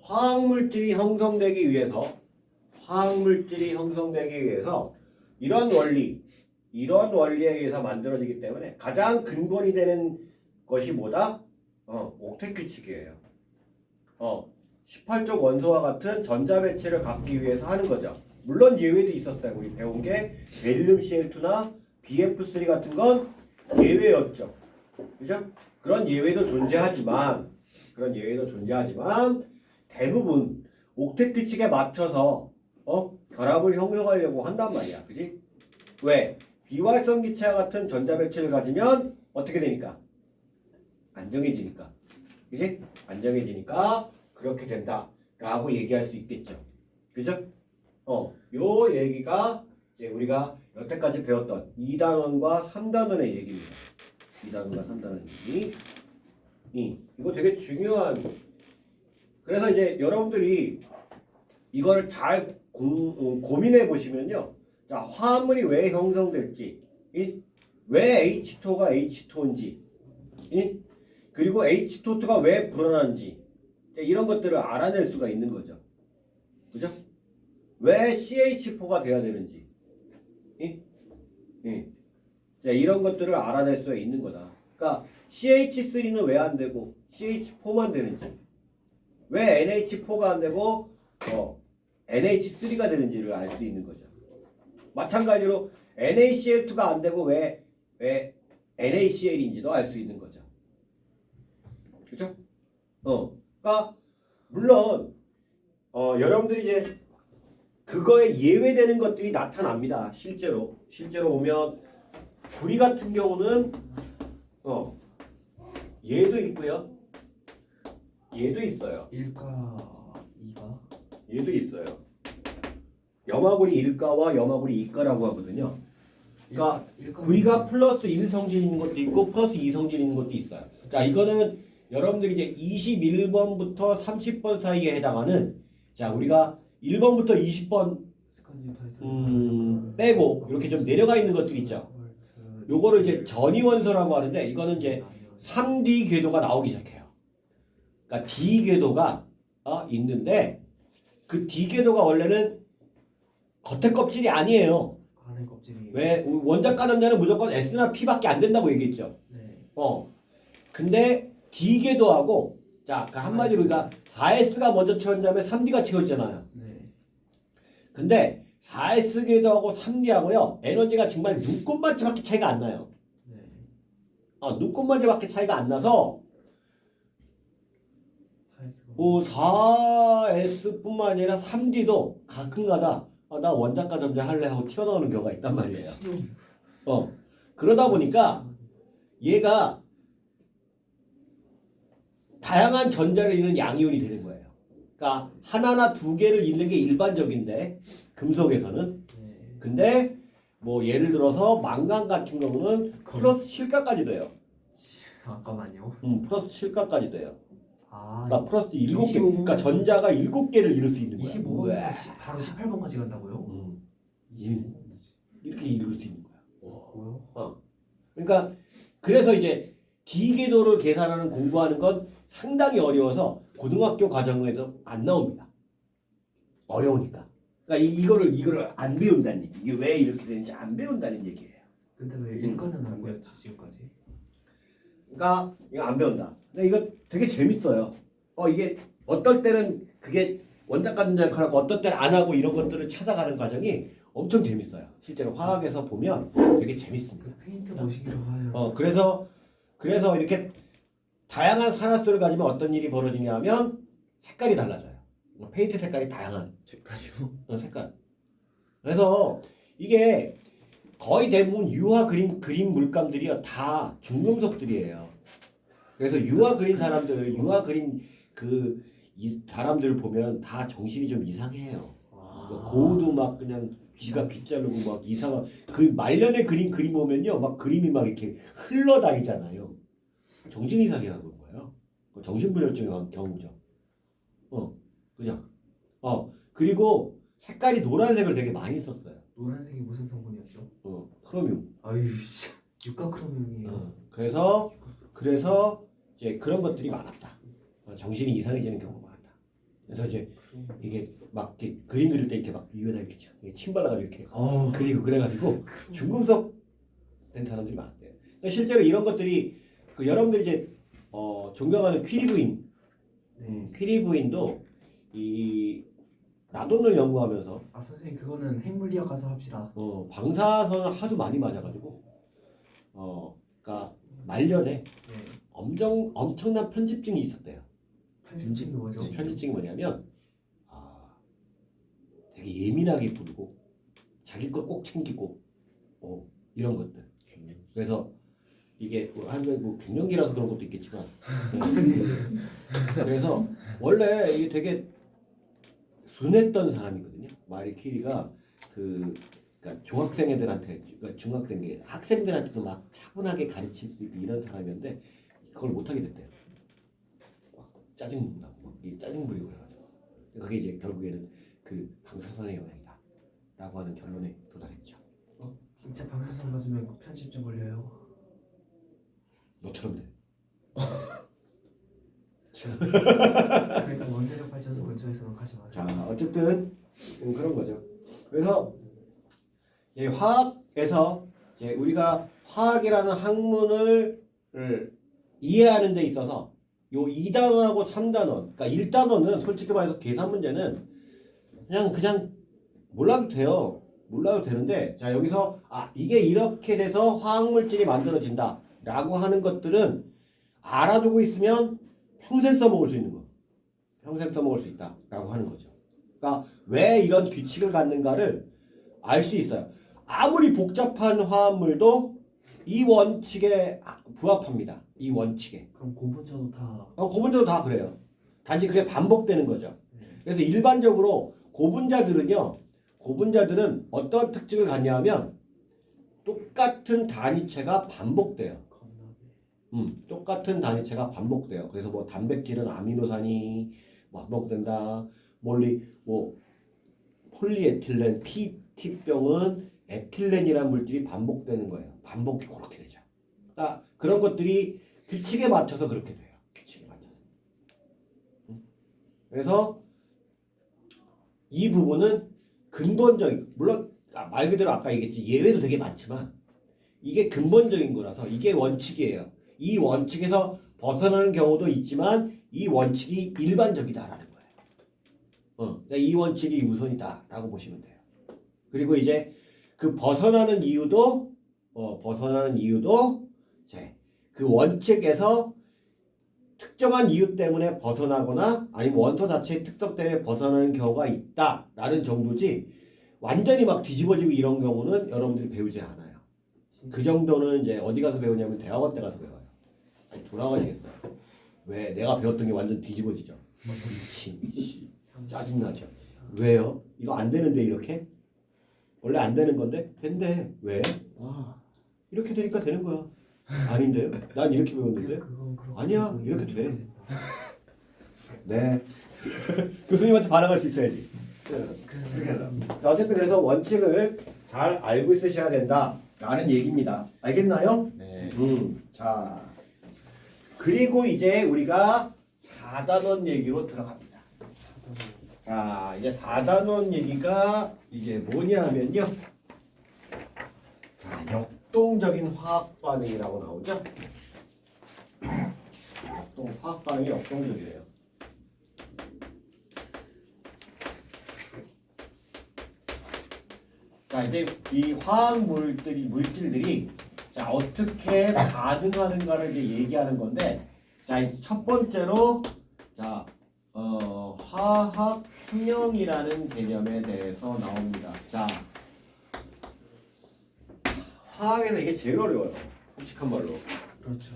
화학 물질이 형성되기 위해서 이런 원리에 의해서 만들어지기 때문에 가장 근본이 되는 것이 뭐다? 옥텟 규칙이에요. 18족 원소와 같은 전자 배치를 갖기 위해서 하는 거죠. 물론 예외도 있었어요. 우리 배운 게 베릴륨 CL2나 BF3 같은 건 예외였죠. 그죠? 그런 예외도 존재하지만 대부분 옥텟 규칙에 맞춰서 결합을 형성하려고 한단 말이야. 그지? 왜? 비활성 기체와 같은 전자 배치를 가지면 어떻게 되니까? 안정해지니까. 그지? 안정해지니까 그렇게 된다라고 얘기할 수 있겠죠. 그죠? 요 얘기가 이제 우리가 여태까지 배웠던 2단원과 3단원의 얘기입니다. 2단원과 3단원 얘기. 이거 되게 중요한. 그래서 이제 여러분들이 이걸 잘 고민해 보시면요. 자, 화합물이 왜 형성될지, 왜 H2가 H2인지, 그리고 H2가 왜 불어나는지, 이런 것들을 알아낼 수가 있는 거죠. 그죠? 왜 CH4가 돼야 되는지, 자, 이런 것들을 알아낼 수가 있는 거다. 그러니까 CH3는 왜 안 되고 CH4만 되는지, 왜 NH4가 안 되고 NH3가 되는지를 알 수 있는 거죠. 마찬가지로 NaCl2가 안 되고 왜 NaCl인지도 알 수 있는 거죠. 그렇죠? 그러니까 물론 여러분들이 이제 그거에 예외되는 것들이 나타납니다. 실제로 보면 구리 같은 경우는 얘도 있고요. 얘도 있어요. 1과 2가 얘도 있어요. 염화구리 1가와 염화구리 2가라고 하거든요. 그러니까 구리가 플러스 1 성질인 것도 있고 플러스 2 성질인 것도 있어요. 자, 이거는 여러분들이 이제 21번부터 30번 사이에 해당하는, 자, 우리가 1번부터 20번 빼고 이렇게 좀 내려가 있는 것들 있죠. 요거를 이제 전이원소라고 하는데, 이거는 이제 3D 궤도가 나오기 시작해요. 그러니까 D 궤도가 있는데, 그 D 궤도가 원래는 겉에 껍질이 아니에요. 안에 껍질이. 왜? 원자과 전자는 무조건 S나 P밖에 안 된다고 얘기했죠. 네. 근데 D 궤도하고, 자, 그 한마디로 우리가 4S가 먼저 채운 다음에 3D가 채웠잖아요. 네. 근데 4S 궤도하고 3D하고요, 에너지가 정말 눈곱만치밖에 차이가 안 나요. 네. 눈곱만치밖에 차이가 안 나서 4S가 4S뿐만 아니라 3D도 가끔가다 나 원자과 전자 할래 하고 튀어나오는 경우가 있단 말이에요. 그러다 보니까 얘가 다양한 전자를 잃는 양이온이 되는 거예요. 그러니까 하나나 두 개를 잃는 게 일반적인데 금속에서는. 네. 근데 뭐 예를 들어서 망간 같은 경우는 플러스 7가까지 돼요. 잠깐만요. 플러스 7가까지 돼요. 아, 그러니까 플러스 7개. 25. 그러니까 전자가 7개를 잃을 수 있는 거야. 25번부터 바로 18번까지 간다고요? 이렇게 잃을 수 있는 거야. 뭐요? 그러니까 그래서 이제 D 궤도를 계산하는 공부하는 건 상당히 어려워서 고등학교 과정에도 안 나옵니다. 어려우니까. 그러니까 이거를 안 배운다는 얘기. 이게 왜 이렇게 되는지 안 배운다는 얘기예요. 근데 왜 1과는 안 배웠지 지금까지? 그러니까 이거 안 배운다. 근데 이거 되게 재밌어요. 이게 어떨 때는 그게 원자과 전자하고 어떨 때는 안 하고 이런 것들을 찾아가는 과정이 엄청 재밌어요. 실제로 화학에서 보면 되게 재밌습니다. 그 페인트 머신기로 하요. 그래서 이렇게 다양한 산화수를 가지면 어떤 일이 벌어지냐면 색깔이 달라져요. 페인트 색깔이 다양한 색깔이요? 색깔. 그래서 이게 거의 대부분 유화 그린 물감들이요 다 중금속들이에요. 그래서 유화 그린 사람들, 유화 그린 이 사람들 보면 다 정신이 좀 이상해요. 그러니까 고우도 막 그냥 귀가 빗자르고 막 이상한 그 말년에 그린 그림 보면요 막 그림이 막 이렇게 흘러다니잖아요. 정신 이상해 하는 거예요. 정신분열증의 경우죠. 그죠? 그리고 색깔이 노란색을 되게 많이 썼어요. 노란색이 무슨 성분이었죠? 크로뮴. 아유, 육각 크로뮴이에요. 그래서 이제 그런 것들이 많았다. 정신이 이상해지는 경우가 많다. 그래서 이제 이게 막 이렇게 그림 그릴 때 이렇게 막 위에다 이렇게 침 발라가지고 이렇게 그리고 그래가지고 중금속 된 사람들이 많았대요. 그러니까 실제로 이런 것들이 여러분들이 이제 존경하는 퀴리 부인, 퀴리 부인도 이 라돈을 연구하면서 선생님 그거는 핵물리학 가서 합시다. 방사선을 하도 많이 맞아가지고 그러니까 말년에 네. 엄청난 편집증이 있었대요. 편집증이 뭐죠? 편집증이 뭐냐면 되게 예민하게 부르고 자기 거 꼭 챙기고 이런 것들. 그래서 이게 뭐 갱년기라서 그런 것도 있겠지만 그래서 원래 이게 되게 순했던 사람이거든요. 마리 퀴리가 그러니까 중학생애들한테, 그러니까 학생들한테도 막 차분하게 가르칠 수 있고 이런 사람이었는데 그걸 못하게 됐대요. 막 짜증 나고 막 짜증 부리고 그래가지고 그게 이제 결국에는 그 방사선의 영향이다라고 하는 결론에 도달했죠. 진짜 방사선 맞으면 편집증 걸려요. 너처럼 돼. 그러니까 원자력 발전소 근처에서는 가지 마세요. 자, 어쨌든 그런 거죠. 그래서 이제 화학에서 이제 우리가 화학이라는 학문을 이해하는 데 있어서 요 2단원하고 3단원, 그러니까 1단원은 솔직히 말해서 계산 문제는 그냥 몰라도 돼요. 몰라도 되는데, 자, 여기서 이게 이렇게 돼서 화학물질이 만들어진다 라고 하는 것들은 알아두고 있으면 평생 써먹을 수 있는 거. 평생 써먹을 수 있다 라고 하는 거죠. 그러니까 왜 이런 규칙을 갖는가를 알 수 있어요. 아무리 복잡한 화합물도 이 원칙에 부합합니다. 이 원칙에. 그럼 고분자도 다 고분자도 다 그래요. 단지 그게 반복되는 거죠. 그래서 일반적으로 고분자들은 어떤 특징을 갖냐 하면 똑같은 단위체가 반복돼요. 겁나게. 똑같은 단위체가 반복돼요. 그래서 뭐 단백질은 아미노산이 반복된다. 뭐 폴리에틸렌 PT병은 에틸렌이라는 물질이 반복되는 거예요. 반복이 그렇게 되죠. 그러니까 그런 것들이 규칙에 맞춰서 그렇게 돼요. 규칙에 맞춰서. 그래서 이 부분은 근본적인, 물론 말 그대로 아까 얘기했지 예외도 되게 많지만 이게 근본적인 거라서 이게 원칙이에요. 이 원칙에서 벗어나는 경우도 있지만 이 원칙이 일반적이다라는 거예요. 그러니까 이 원칙이 우선이다라고 보시면 돼요. 그리고 이제 그 벗어나는 이유도 이제 그 원칙에서 특정한 이유 때문에 벗어나거나 아니면 원소 자체의 특성 때문에 벗어나는 경우가 있다라는 정도지 완전히 막 뒤집어지고 이런 경우는 여러분들이 배우지 않아요. 그 정도는 이제 어디 가서 배우냐면 대학원 때 가서 배워요. 아니 돌아가시겠어요. 왜? 내가 배웠던 게 완전 뒤집어지죠. 짜증나죠. 왜요? 이거 안 되는데 이렇게? 원래 안 되는 건데? 된대. 왜? 와. 이렇게 되니까 되는 거야. 아닌데요? 난 이렇게 배웠는데? 그건 그렇고 아니야. 이렇게 돼. 네. 교수님한테 반항할 수 있어야지. 그렇게 해서. 어쨌든 그래서 원칙을 잘 알고 있으셔야 된다라는 얘기입니다. 알겠나요? 네. 자. 그리고 이제 우리가 4단원 얘기로 들어갑니다. 자, 이제 4단원 얘기가 이제 뭐냐면요. 자, 역동적인 화학 반응이라고 나오죠. 화학 반응이 역동적이래요. 자, 이제 이 화학 물질들이 자, 어떻게 반응하는가를 이제 얘기하는 건데, 자, 첫 번째로 자, 화학 혁명이라는 개념에 대해서 나옵니다. 자, 화학에서 이게 제일 어려워요. 솔직한 말로. 그렇죠.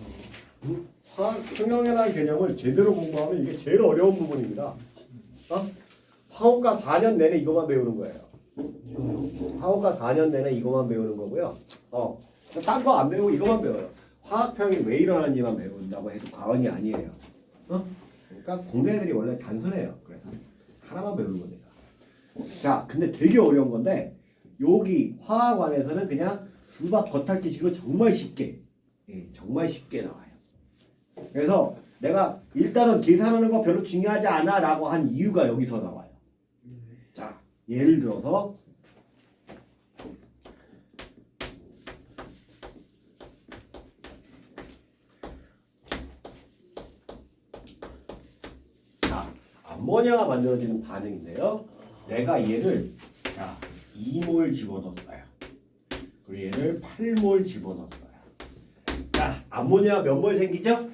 화학 혁명이라는 개념을 제대로 공부하면 이게 제일 어려운 부분입니다. 화학과 4년 내내 이것만 배우는 거예요. 화학과 4년 내내 이것만 배우는 거고요. 딴 거 안 배우고 이것만 배워요. 화학평이 왜 일어나는지만 배운다고 해도 과언이 아니에요. 그러니까 공대 애들이 원래 단순해요. 그래서 하나만 배우는 겁니다. 자, 근데 되게 어려운 건데 여기 화학관에서는 그냥 수박 겉핥기식으로 정말 쉽게 나와요. 그래서 내가 일단은 계산하는 거 별로 중요하지 않아 라고 한 이유가 여기서 나와요. 자, 예를 들어서 암모니아가 만들어지는 반응인데요. 내가 얘를 자 2몰 집어넣었어요. 그리고 얘를 8몰 집어넣었어요. 자, 암모니아 몇 몰 생기죠?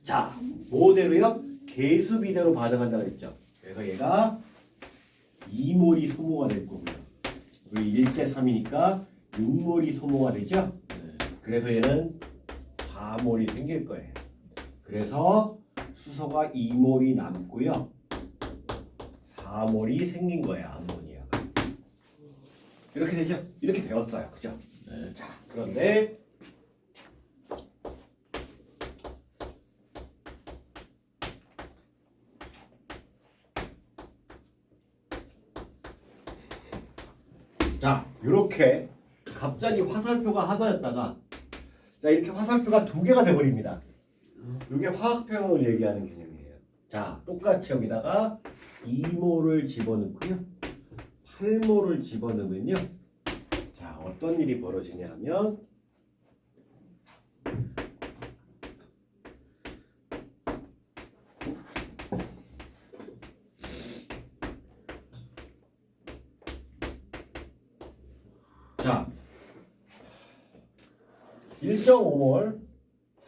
자, 뭐대로요? 계수 비례로 반응한다고 했죠. 그래서 얘가 2몰이 소모가 될 거고요. 그리고 1대 3이니까 6몰이 소모가 되죠. 그래서 얘는 4몰이 생길 거예요. 그래서 수소가 2몰이 남고요. 4몰이 생긴 거예요. 암모니아가. 이렇게 되죠? 이렇게 배웠어요. 그죠? 네. 자, 그런데 자, 이렇게 갑자기 화살표가 하나였다가 자, 이렇게 화살표가 두 개가 돼버립니다. 이게 화학평을 얘기하는 개념이에요. 자, 똑같이 여기다가 2몰을 집어넣고요. 8몰을 집어넣으면요. 자, 어떤 일이 벌어지냐면 자, 1.5몰,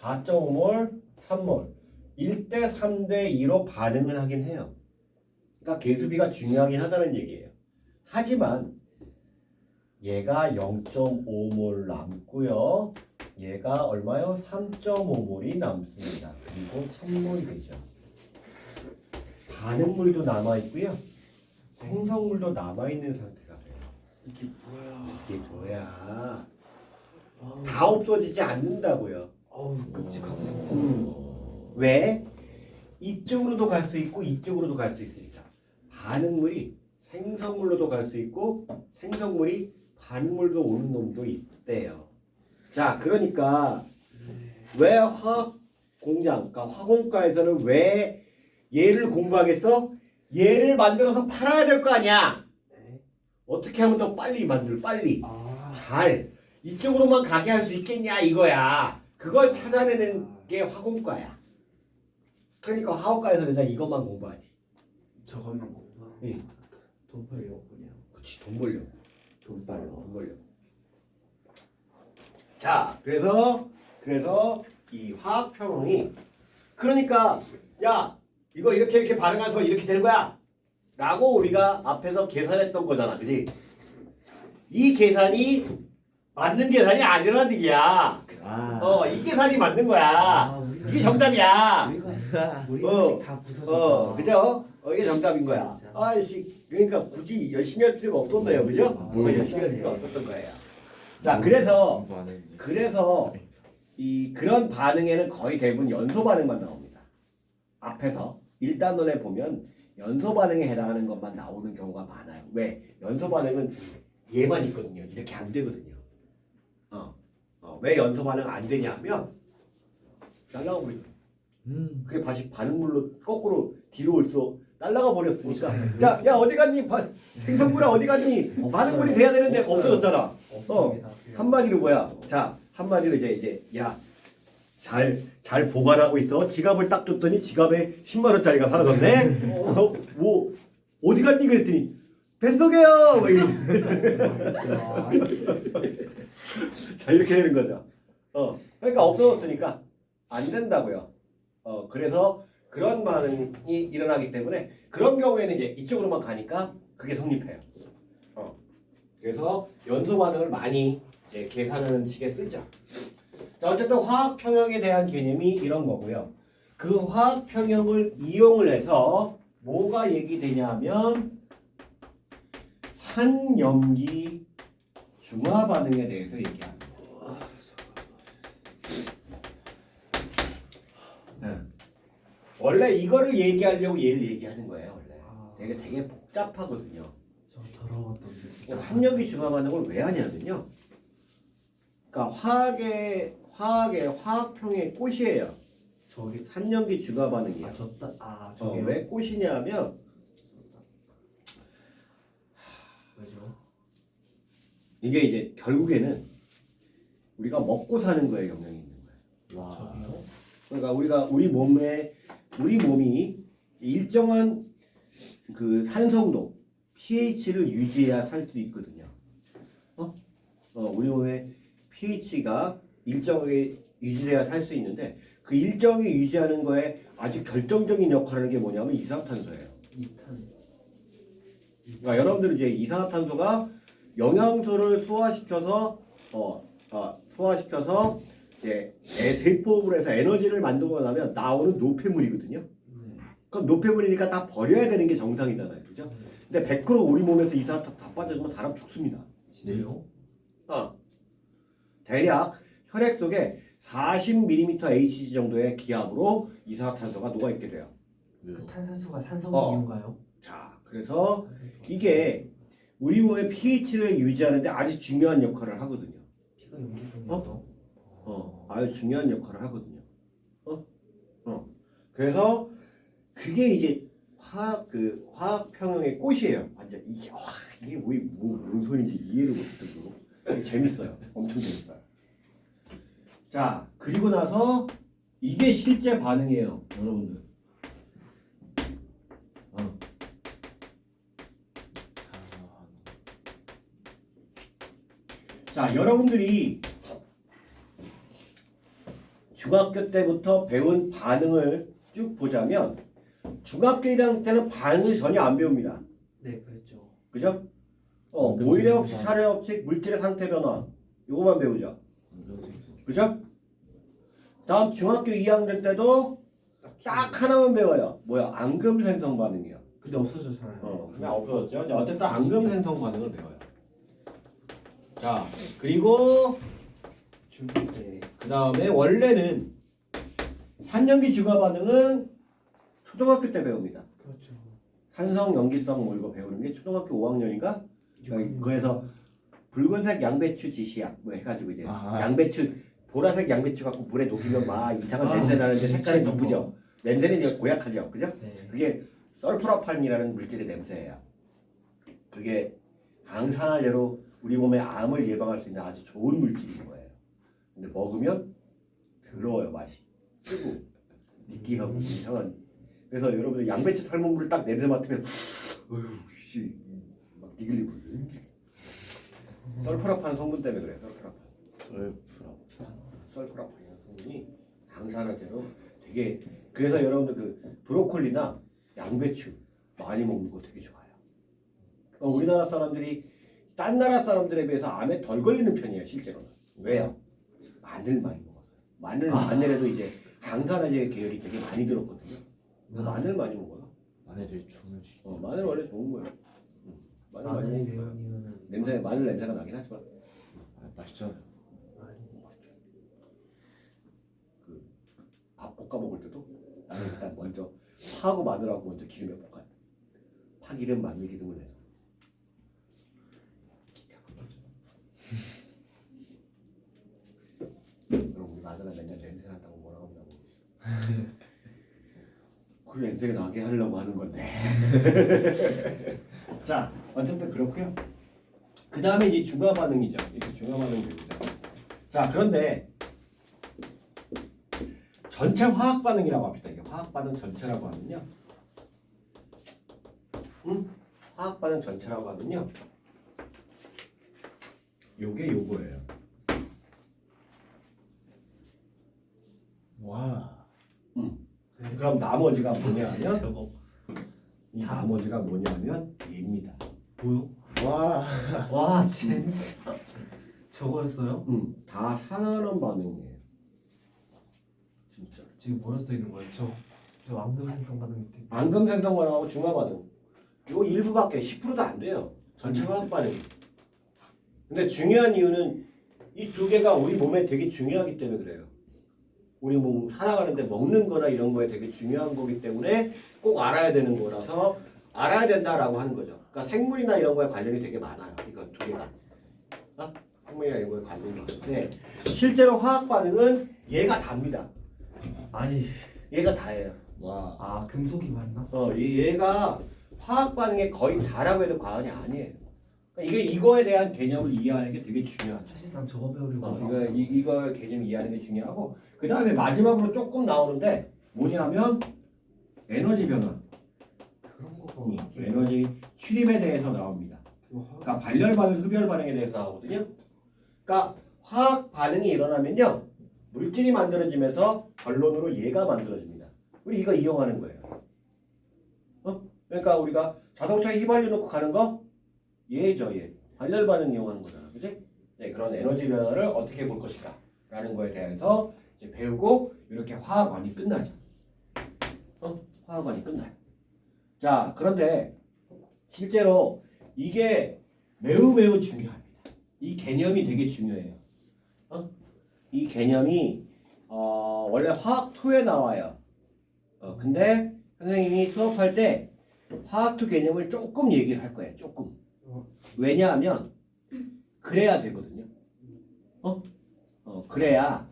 4.5몰, 3몰 1대 3대 2로 반응을 하긴 해요. 그러니까 계수비가 중요하긴 하다는 얘기예요. 하지만 얘가 0.5몰 남고요. 얘가 얼마요? 3.5몰이 남습니다. 그리고 3몰이 되죠. 반응물도 남아있고요. 생성물도 남아있는 상태가 돼요. 이게 뭐야? 이게 뭐야? 아우, 다 없어지지 않는다고요. 어우 끔찍하다 진짜. 왜? 이쪽으로도 갈 수 있고 이쪽으로도 갈 수 있으니까. 반응물이 생성물로도 갈 수 있고 생성물이 반응물도 오는 놈도 있대요. 자, 그러니까 왜 화학 공장, 그러니까 화공과에서는 왜 얘를 공부하겠어? 얘를 만들어서 팔아야 될 거 아니야. 네. 어떻게 하면 더 빨리 빨리 아, 잘 이쪽으로만 가게 할 수 있겠냐 이거야. 그걸 찾아내는 게 화공과야. 그러니까 화학과에서는 그냥 이것만 공부하지. 저것만 공부. 예. 돈 벌려고 그냥. 그치, 돈 벌려. 돈 빨려. 돈 벌려. 자, 그래서 이 화학 평형이 그러니까 야 이거 이렇게 반응해서 이렇게 되는 거야. 라고 우리가 앞에서 계산했던 거잖아, 그지? 이 계산이 맞는 계산이 아니라는 얘기야. 이 계산이 맞는 거야. 이게 정답이야. 우리가 어, 다 부서져. 그죠? 이게 정답인 거야. 아씨, 그러니까 굳이 열심히 할 필요가 없었네요, 그죠? 열심히 할 필요가 없었던 거예요. 자, 그래서 그런 반응에는 거의 대부분 연소 반응만 나옵니다. 앞에서 1단원에 보면 연소 반응에 해당하는 것만 나오는 경우가 많아요. 왜? 연소 반응은 얘만 있거든요. 이렇게 안 되거든요. 왜 연소 반응 안 되냐면 날라가 버리거든요. 그게 다시 반응물로 거꾸로 뒤로 올수 날라가 버렸으니까. 자, 야 어디 갔니? 생성물아 어디 갔니? 반응물이 돼야 되는데 없어졌잖아. 없습니다. 한마디로 뭐야? 자, 한마디로 이제 야, 잘 보관하고 있어. 지갑을 딱 줬더니 지갑에 10만 원짜리가 사라졌네. 뭐 어디 갔니? 그랬더니 뱃속에요. 뭐 자, 이렇게 되는 거죠. 그러니까 없어졌으니까 안 된다고요. 그래서 그런 반응이 일어나기 때문에 그런 경우에는 이제 이쪽으로만 가니까 그게 성립해요. 그래서 연소 반응을 많이 이제 계산하는 식에 쓰죠. 자, 어쨌든 화학 평형에 대한 개념이 이런 거고요. 그 화학 평형을 이용을 해서 뭐가 얘기되냐면 산염기 중화 반응에 대해서 얘기합니다. 원래 이거를 얘기하려고 얘를 얘기하는 거예요. 원래 되게 복잡하거든요. 저 더러웠던 게 진짜. 산염기 중화 반응을 왜 하냐면요. 그러니까 화학평의 꽃이에요. 저기 산염기 중화 반응이에요. 저기 왜 꽃이냐면 왜죠? 이게 이제 결국에는 우리가 먹고 사는 거에 영향이 있는 거예요. 저기요? 그러니까 우리 몸이 일정한 그 산성도 pH를 유지해야 살 수 있거든요. 우리 몸의 pH가 일정하게 유지해야 살 수 있는데 그 일정하게 유지하는 거에 아주 결정적인 역할을 하는 게 뭐냐면 이산화탄소예요. 그러니까 여러분들은 이제 이산화탄소가 영양소를 소화시켜서 이제 내 세포를 해서 에너지를 만들고 나면 나오는 노폐물이거든요. 그럼 노폐물이니까 다 버려야 되는 게 정상이잖아요, 그죠? 근데 100% 우리 몸에서 이산화탄소 다 빠져주면 사람 죽습니다. 진짜요? 대략 혈액 속에 40mm Hg 정도의 기압으로 이산화탄소가 녹아있게 돼요. 그 탄산수가 산성의 이유인가요? 자, 그래서 이게 우리 몸의 pH를 유지하는데 아주 중요한 역할을 하거든요. 피가 용기성이어서. 아주 중요한 역할을 하거든요. 그래서 그게 이제 화학 평형의 꽃이에요. 완전 이게 뭔 소리인지 이해를 못해도 되게 재밌어요. 엄청 재밌어요. 자, 그리고 나서 이게 실제 반응이에요, 여러분들. 자, 여러분들이 중학교 때부터 배운 반응을 쭉 보자면 중학교 1학년 때는 반응을 전혀 안 배웁니다. 네, 그랬죠. 그죠? 보일의 법칙, 차례 법칙, 물질의 상태 변화 요거만 배우죠. 그죠? 다음 중학교 2학년 때도 딱 하나만 배워요. 뭐야? 앙금 생성 반응이요. 근데 없어져 잘. 그냥 없어졌죠. 자, 어쨌든 앙금 생성 반응을 배워요. 자, 그리고 중국 때. 그 다음에 원래는 3년기 중화 반응은 초등학교 때 배웁니다. 그렇죠. 산성, 염기성 뭐 이거 배우는 게 초등학교 5학년인가? 그래서 붉은색 양배추 지시약 뭐 해가지고 이제 양배추 보라색 양배추 갖고 물에 녹이면 막 이상한 냄새 나는데 색깔이 돋보죠. 냄새는 이제 고약하죠, 그죠? 네. 그게 설프라판이라는 물질의 냄새예요. 그게 항산화제로 우리 몸의 암을 예방할 수 있는 아주 좋은 물질인 거예요. 근데 먹으면 더러워요, 맛이. 쓰고 느끼하고 이상한. 그래서 여러분들 양배추 삶은 물을 딱 냄새 맡으면 어휴 씨 막 디글리고. 설프라판 성분 때문에 그래. 설프라판이라는 성분이 항산화제로 되게. 그래서 여러분들 그 브로콜리나 양배추 많이 먹는 거 되게 좋아요. 우리나라 사람들이 딴 나라 사람들에 비해서 암에 덜 걸리는 편이에요, 실제로는. 왜요? 마늘 많이 먹어요. 마늘에도 이제 항산화제 계열이 되게 많이 들었거든요. 마늘 많이 먹어요. 마늘이 좋은 음식. 마늘 원래 좋은 거예요. 마늘 많이 마늘이 먹어요. 매운 이유는 냄새, 마늘 냄새가 나긴 하지만 맛있잖아요. 밥 볶아 먹을 때도 나는 일단 먼저 파하고 마늘하고 먼저 기름에 볶아요. 파기름, 마늘 기름을 내서. 그럼 우리 마누라 맨날 냄새 난다고 뭐라고 한다고. 그 냄새가 나게 하려고 하는 건데. 자, 어쨌든 그렇고요. 그 다음에 이제 중화 반응이죠. 이렇게 중화 반응 배우죠. 자, 그런데 전체 화학 반응이라고 합시다. 이게 화학 반응 전체라고 하면요. 화학 반응 전체라고 하면요. 요게 요거예요. 와. 그럼 나머지가 뭐냐면 저거 이 나머지가 뭐냐면 얘입니다. 뭐요? 와. 와 진짜 저거였어요? 다 산화하는 반응이에요. 진짜. 지금 뭐라 써 있는 거예요? 저 앙금 생성 반응 밑에. 앙금 생성 반응하고 중화 반응. 이거 일부밖에 10%도 안 돼요. 전체 화학 반응. 근데 중요한 이유는 이 두 개가 우리 몸에 되게 중요하기 때문에 그래요. 우리 몸 살아가는데 먹는 거나 이런 거에 되게 중요한 거기 때문에 꼭 알아야 되는 거라서 알아야 된다라고 하는 거죠. 그러니까 생물이나 이런 거에 관련이 되게 많아요. 이거 두 개가. 생물이나 이런 거에 관련이 많은데 실제로 화학 반응은 얘가 답니다. 아니 얘가 다예요. 와. 아 금속이 맞나? 얘가 화학 반응에 거의 다라고 해도 과언이 아니에요. 그러니까 이거에 대한 개념을 이해하는 게 되게 중요하죠. 사실상 저거 배우려고. 이거 개념 이해하는 게 중요하고 그 다음에 마지막으로 조금 나오는데 뭐냐면 에너지 변화, 그런 거가 에너지 출입에 대해서 나옵니다. 그러니까 발열 반응, 흡열 반응에 대해서 나오거든요. 그러니까 화학 반응이 일어나면요 물질이 만들어지면서 결론으로 얘가 만들어집니다. 우리 이거 이용하는 거예요. 그러니까 우리가 자동차에 휘발유 넣고 가는 거 얘죠, 얘. 발열 반응 이용하는 거잖아, 그지? 네, 그런 에너지 변화를 어떻게 볼 것인가 라는 거에 대해서 이제 배우고 이렇게 화학반이 끝나죠. 화학반이 끝나요. 자, 그런데 실제로 이게 매우 중요합니다. 이 개념이 되게 중요해요. 이 개념이 원래 화학토에 나와요. 근데 선생님이 수업할 때 화학토 개념을 조금 얘기를 할 거예요. 조금. 왜냐하면 그래야 되거든요. 그래야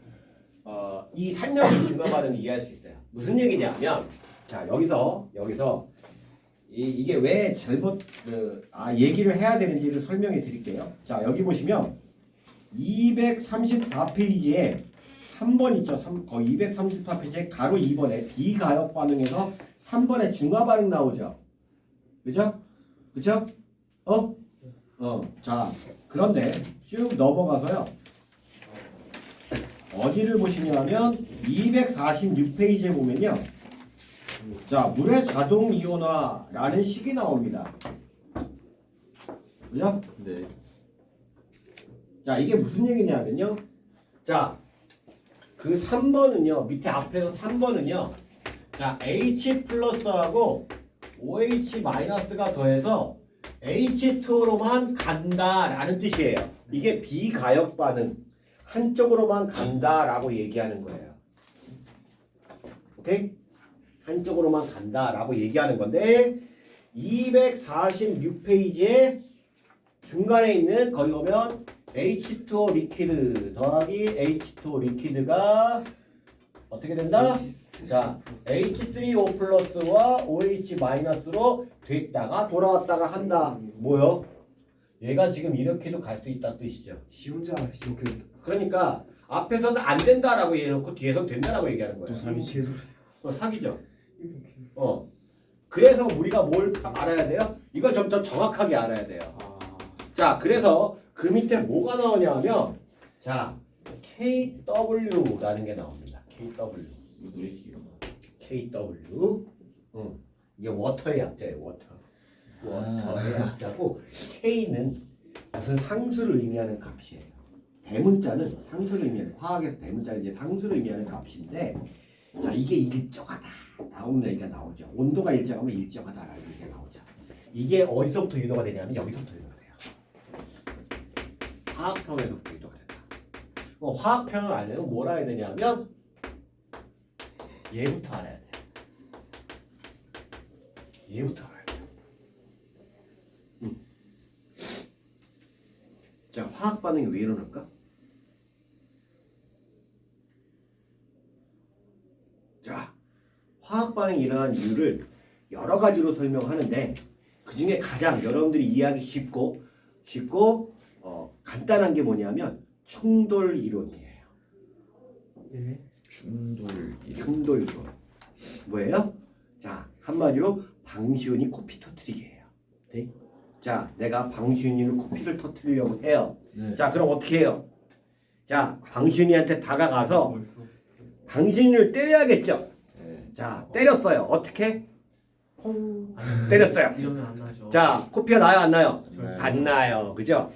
이 산력의 중화 반응을 이해할 수 있어요. 무슨 얘기냐면 자 여기서 이게 왜 잘못 얘기를 해야 되는지를 설명해 드릴게요. 자 여기 보시면 234페이지에 3번 있죠. 거의 234페이지에 가로 2번에 비가역 반응에서 3번에 중화 반응 나오죠. 그죠? 그죠? 자 그런데 쭉 넘어가서요. 어디를 보시냐면 246페이지에 보면요. 자, 물의 자동 이온화라는 식이 나옵니다. 그죠? 네. 자, 이게 무슨 얘기냐면요. 자, 그 3번은요. 밑에 앞에서 3번은요. 자, H 플러스하고 OH 마이너스가 더해서 H2로만 간다라는 뜻이에요. 이게 비가역 반응. 한쪽으로만 간다라고 얘기하는 거예요. 오케이? 한쪽으로만 간다라고 얘기하는 건데 246페이지에 중간에 있는 거기 보면 H2O 리퀴드 더하기 H2O 리퀴드가 어떻게 된다? 자, H3O 플러스와 OH 마이너스로 됐다가 돌아왔다가 한다. 뭐요? 얘가 지금 이렇게도 갈 수 있다는 뜻이죠. 지 혼자 이렇게 그러니까 앞에서도 안 된다라고 얘기해놓고 뒤에서 된다라고 얘기하는 거예요. 계속 사기죠. 그래서 우리가 뭘 알아야 돼요? 이걸 좀 더 정확하게 알아야 돼요. 자, 그래서 그 밑에 뭐가 나오냐면 자, KW라는 게 나옵니다. KW. 물의 기름. KW. 이게 워터의 약자예요. 워터의 약자고 K는 무슨 상수를 의미하는 값이에요. 대문자는 상수를 의미하는 화학에서 대문자는 이제 상수를 의미하는 값인데 자, 이게 일정하다. 다음 얘기가 나오죠. 온도가 일정하면 일정하다라는 얘기가 나오죠. 이게 어디서부터 유도가 되냐면 여기서부터 유도가 돼요. 화학평에서부터 유도가 된다. 화학평을 알려면 뭘 알아야 되냐면 얘부터 알아야 돼. 얘부터 알아야 돼. 자, 화학 반응이 왜 일어날까? 자, 화학 반응이 일어나는 이유를 여러 가지로 설명하는데 그 중에 가장 여러분들이 이해하기 쉽고 간단한 게 뭐냐면 충돌 이론이에요. 네. 충돌 이론. 뭐예요? 자, 한마디로 방시훈이 코피 터뜨리기예요. 네? 자, 내가 방시훈이를 코피를 터뜨리려고 해요. 네. 자, 그럼 어떻게 해요? 자, 방시훈이한테 다가가서 방시훈이를 때려야겠죠. 네. 자, 때렸어요. 어떻게? 퐁 때렸어요. 이러면 안 나죠. 자, 코피가 나요, 안 나요? 네. 안 나요. 그죠?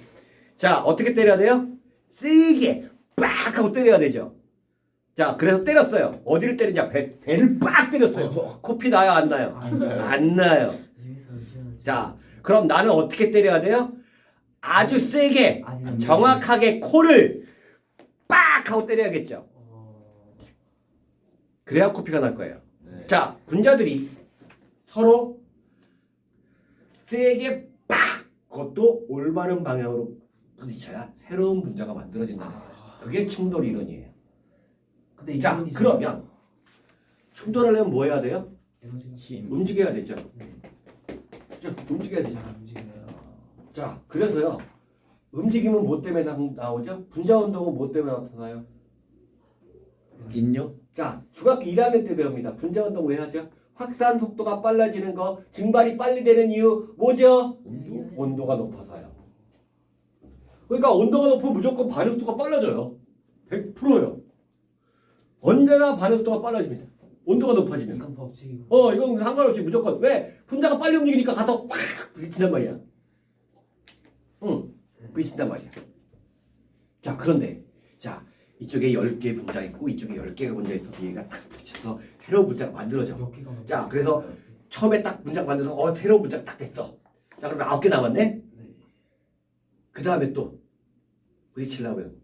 자, 어떻게 때려야 돼요? 세게 빡 하고 때려야 되죠. 자, 그래서 때렸어요. 어디를 때리냐? 배를 빡 때렸어요. 코피 나요, 안 나요? 안 나요. 안 나요. 여기서 희한하죠. 자, 그럼 나는 어떻게 때려야 돼요? 아주 세게, 아니면 정확하게 코를 빡 하고 때려야겠죠. 그래야 코피가 날 거예요. 네. 자, 분자들이 서로 세게 빡! 그것도 올바른 방향으로 부딪혀야 새로운 분자가 만들어진다. 그게 충돌 이론이에요. 근데 자, 이분이 그러면 충돌하려면 뭐 해야 돼요? 에너지가 힘. 움직여야 되죠. 자, 움직여야 되죠. 잘 움직여요. 자, 그래서요. 움직임은 뭐 때문에 나오죠? 분자 운동은 뭐 때문에 나타나요? 인력? 자, 중학교 1학년 때 배웁니다. 분자 운동 왜 하죠? 확산 속도가 빨라지는 거, 증발이 빨리 되는 이유 뭐죠? 온도? 온도가 높아서요. 그러니까 온도가 높으면 무조건 반응 속도가 빨라져요. 100%요. 언제나 반응 속도가 빨라집니다. 온도가 높아지면. 이건 법칙이고. 이건 상관없이 무조건. 왜? 분자가 빨리 움직이니까 가서 확 부딪힌단 말이야. 부딪힌단 말이야. 자, 그런데 자, 이쪽에 10개의 분자 있고 이쪽에 10개의 분자 있어서 얘가 탁 부딪혀서 새로운 분자가 만들어져. 몇 개가 남았어요? 자, 그래서 처음에 딱 분자가 만들어서 새로운 분자가 딱 됐어. 자, 그러면 9개 남았네? 네. 그 다음에 또 부딪히려면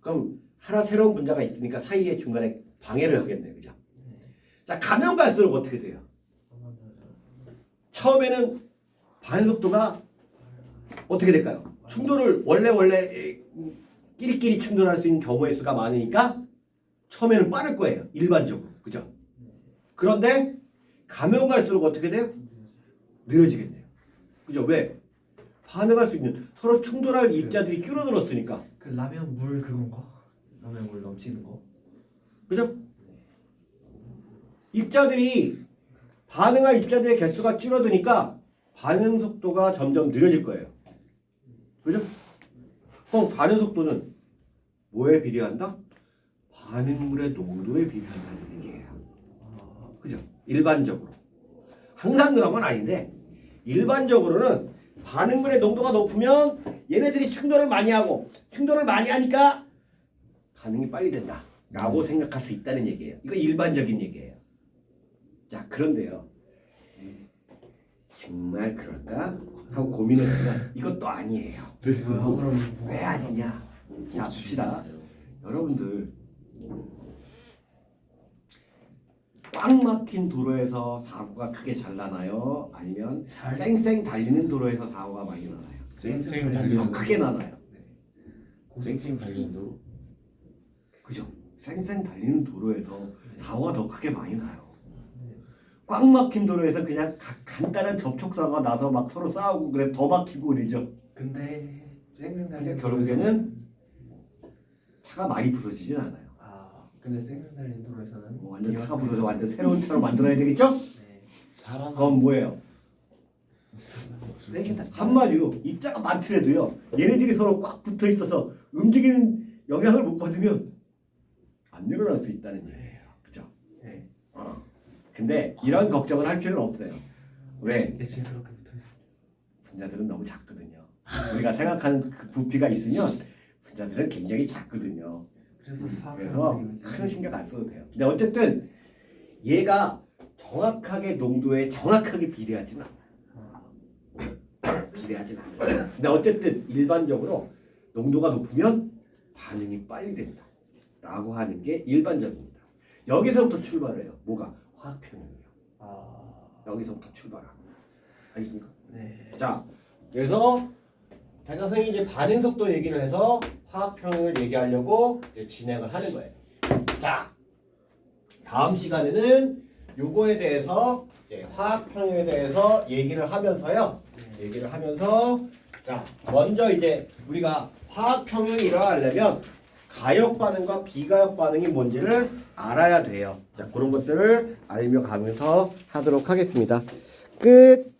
그럼 하나 새로운 분자가 있으니까 사이에 중간에 방해를 하겠네. 그죠? 자, 가면 갈수록 어떻게 돼요? 처음에는 반응 속도가 어떻게 될까요? 충돌을 원래 끼리끼리 충돌할 수 있는 경우의 수가 많으니까 처음에는 빠를 거예요. 일반적으로. 그죠? 그런데 가면 갈수록 어떻게 돼요? 느려지겠네요. 그죠? 왜? 반응할 수 있는 서로 충돌할 입자들이 줄어들었으니까. 그 라면 물 그건가? 라면 물 넘치는 거. 그죠? 입자들이 반응할 입자들의 개수가 줄어드니까 반응 속도가 점점 느려질 거예요. 그죠? 그럼 반응 속도는 뭐에 비례한다? 반응물의 농도에 비례한다는 얘기예요. 그죠? 일반적으로. 항상 그런 건 아닌데 일반적으로는 반응물의 농도가 높으면 얘네들이 충돌을 많이 하고 충돌을 많이 하니까 반응이 빨리 된다 라고 생각할 수 있다는 얘기예요. 이거 일반적인 얘기예요. 자, 그런데요, 정말 그럴까 하고 고민해보면 이것도 아니에요. 그럼 왜 아니냐? 자, 봅시다. 여러분들 꽉 막힌 도로에서 사고가 크게 잘 나나요? 아니면 쌩쌩 달리는 도로에서 사고가 많이 나나요? 쌩쌩 더 달리는 크게 나나요? 쌩쌩 달리는 도로. 그죠? 쌩쌩 달리는 도로에서 사고가 더 크게 많이 나요. 꽉 막힌 도로에서 그냥 간단한 접촉사고가 나서 막 서로 싸우고 그래 더 막히고 그러죠. 근데 쌩쌩 근데 달리는 결국에는 차가 많이 부서지진 않아요. 근데 쌩쌩 달리는 도로에서는 뭐 완전 차가 부서져 완전 새로운 차로 만들어야 되겠죠? 네. 사람 그건 뭐예요? 세게 다 한마디로 입자가 많더라도요, 얘네들이 서로 꽉 붙어 있어서 움직이는 영향을 못 받으면 안 일어날 수 있다는 얘기예요. 그죠? 네. 근데 이런 걱정은 할 필요는 없어요. 왜? 대체 그렇게 붙어 있어. 분자들은 너무 작거든요. 우리가 생각하는 그 부피가 있으면 분자들은 굉장히 작거든요. 그래서 그래서 큰 신경 안 써도 돼요. 근데 어쨌든 얘가 정확하게 농도에 정확하게 비례하지는 않아요. 비례하진 않아요. 근데 어쨌든 일반적으로 농도가 높으면 반응이 빨리 된다 라고 하는 게 일반적입니다. 여기서부터 출발을 해요. 뭐가? 화학평형이에요. 여기서부터 출발합니다. 알겠습니까? 네. 자, 그래서 대가성이 이제 반응 속도 얘기를 해서 화학평형을 얘기하려고 이제 진행을 하는 거예요. 자, 다음 시간에는 요거에 대해서 이제 화학평형에 대해서 얘기를 하면서요. 얘기를 하면서 자, 먼저 이제 우리가 화학평형이 일어나려면 가역 반응과 비가역 반응이 뭔지를 알아야 돼요. 자, 그런 것들을 알며 가면서 하도록 하겠습니다. 끝.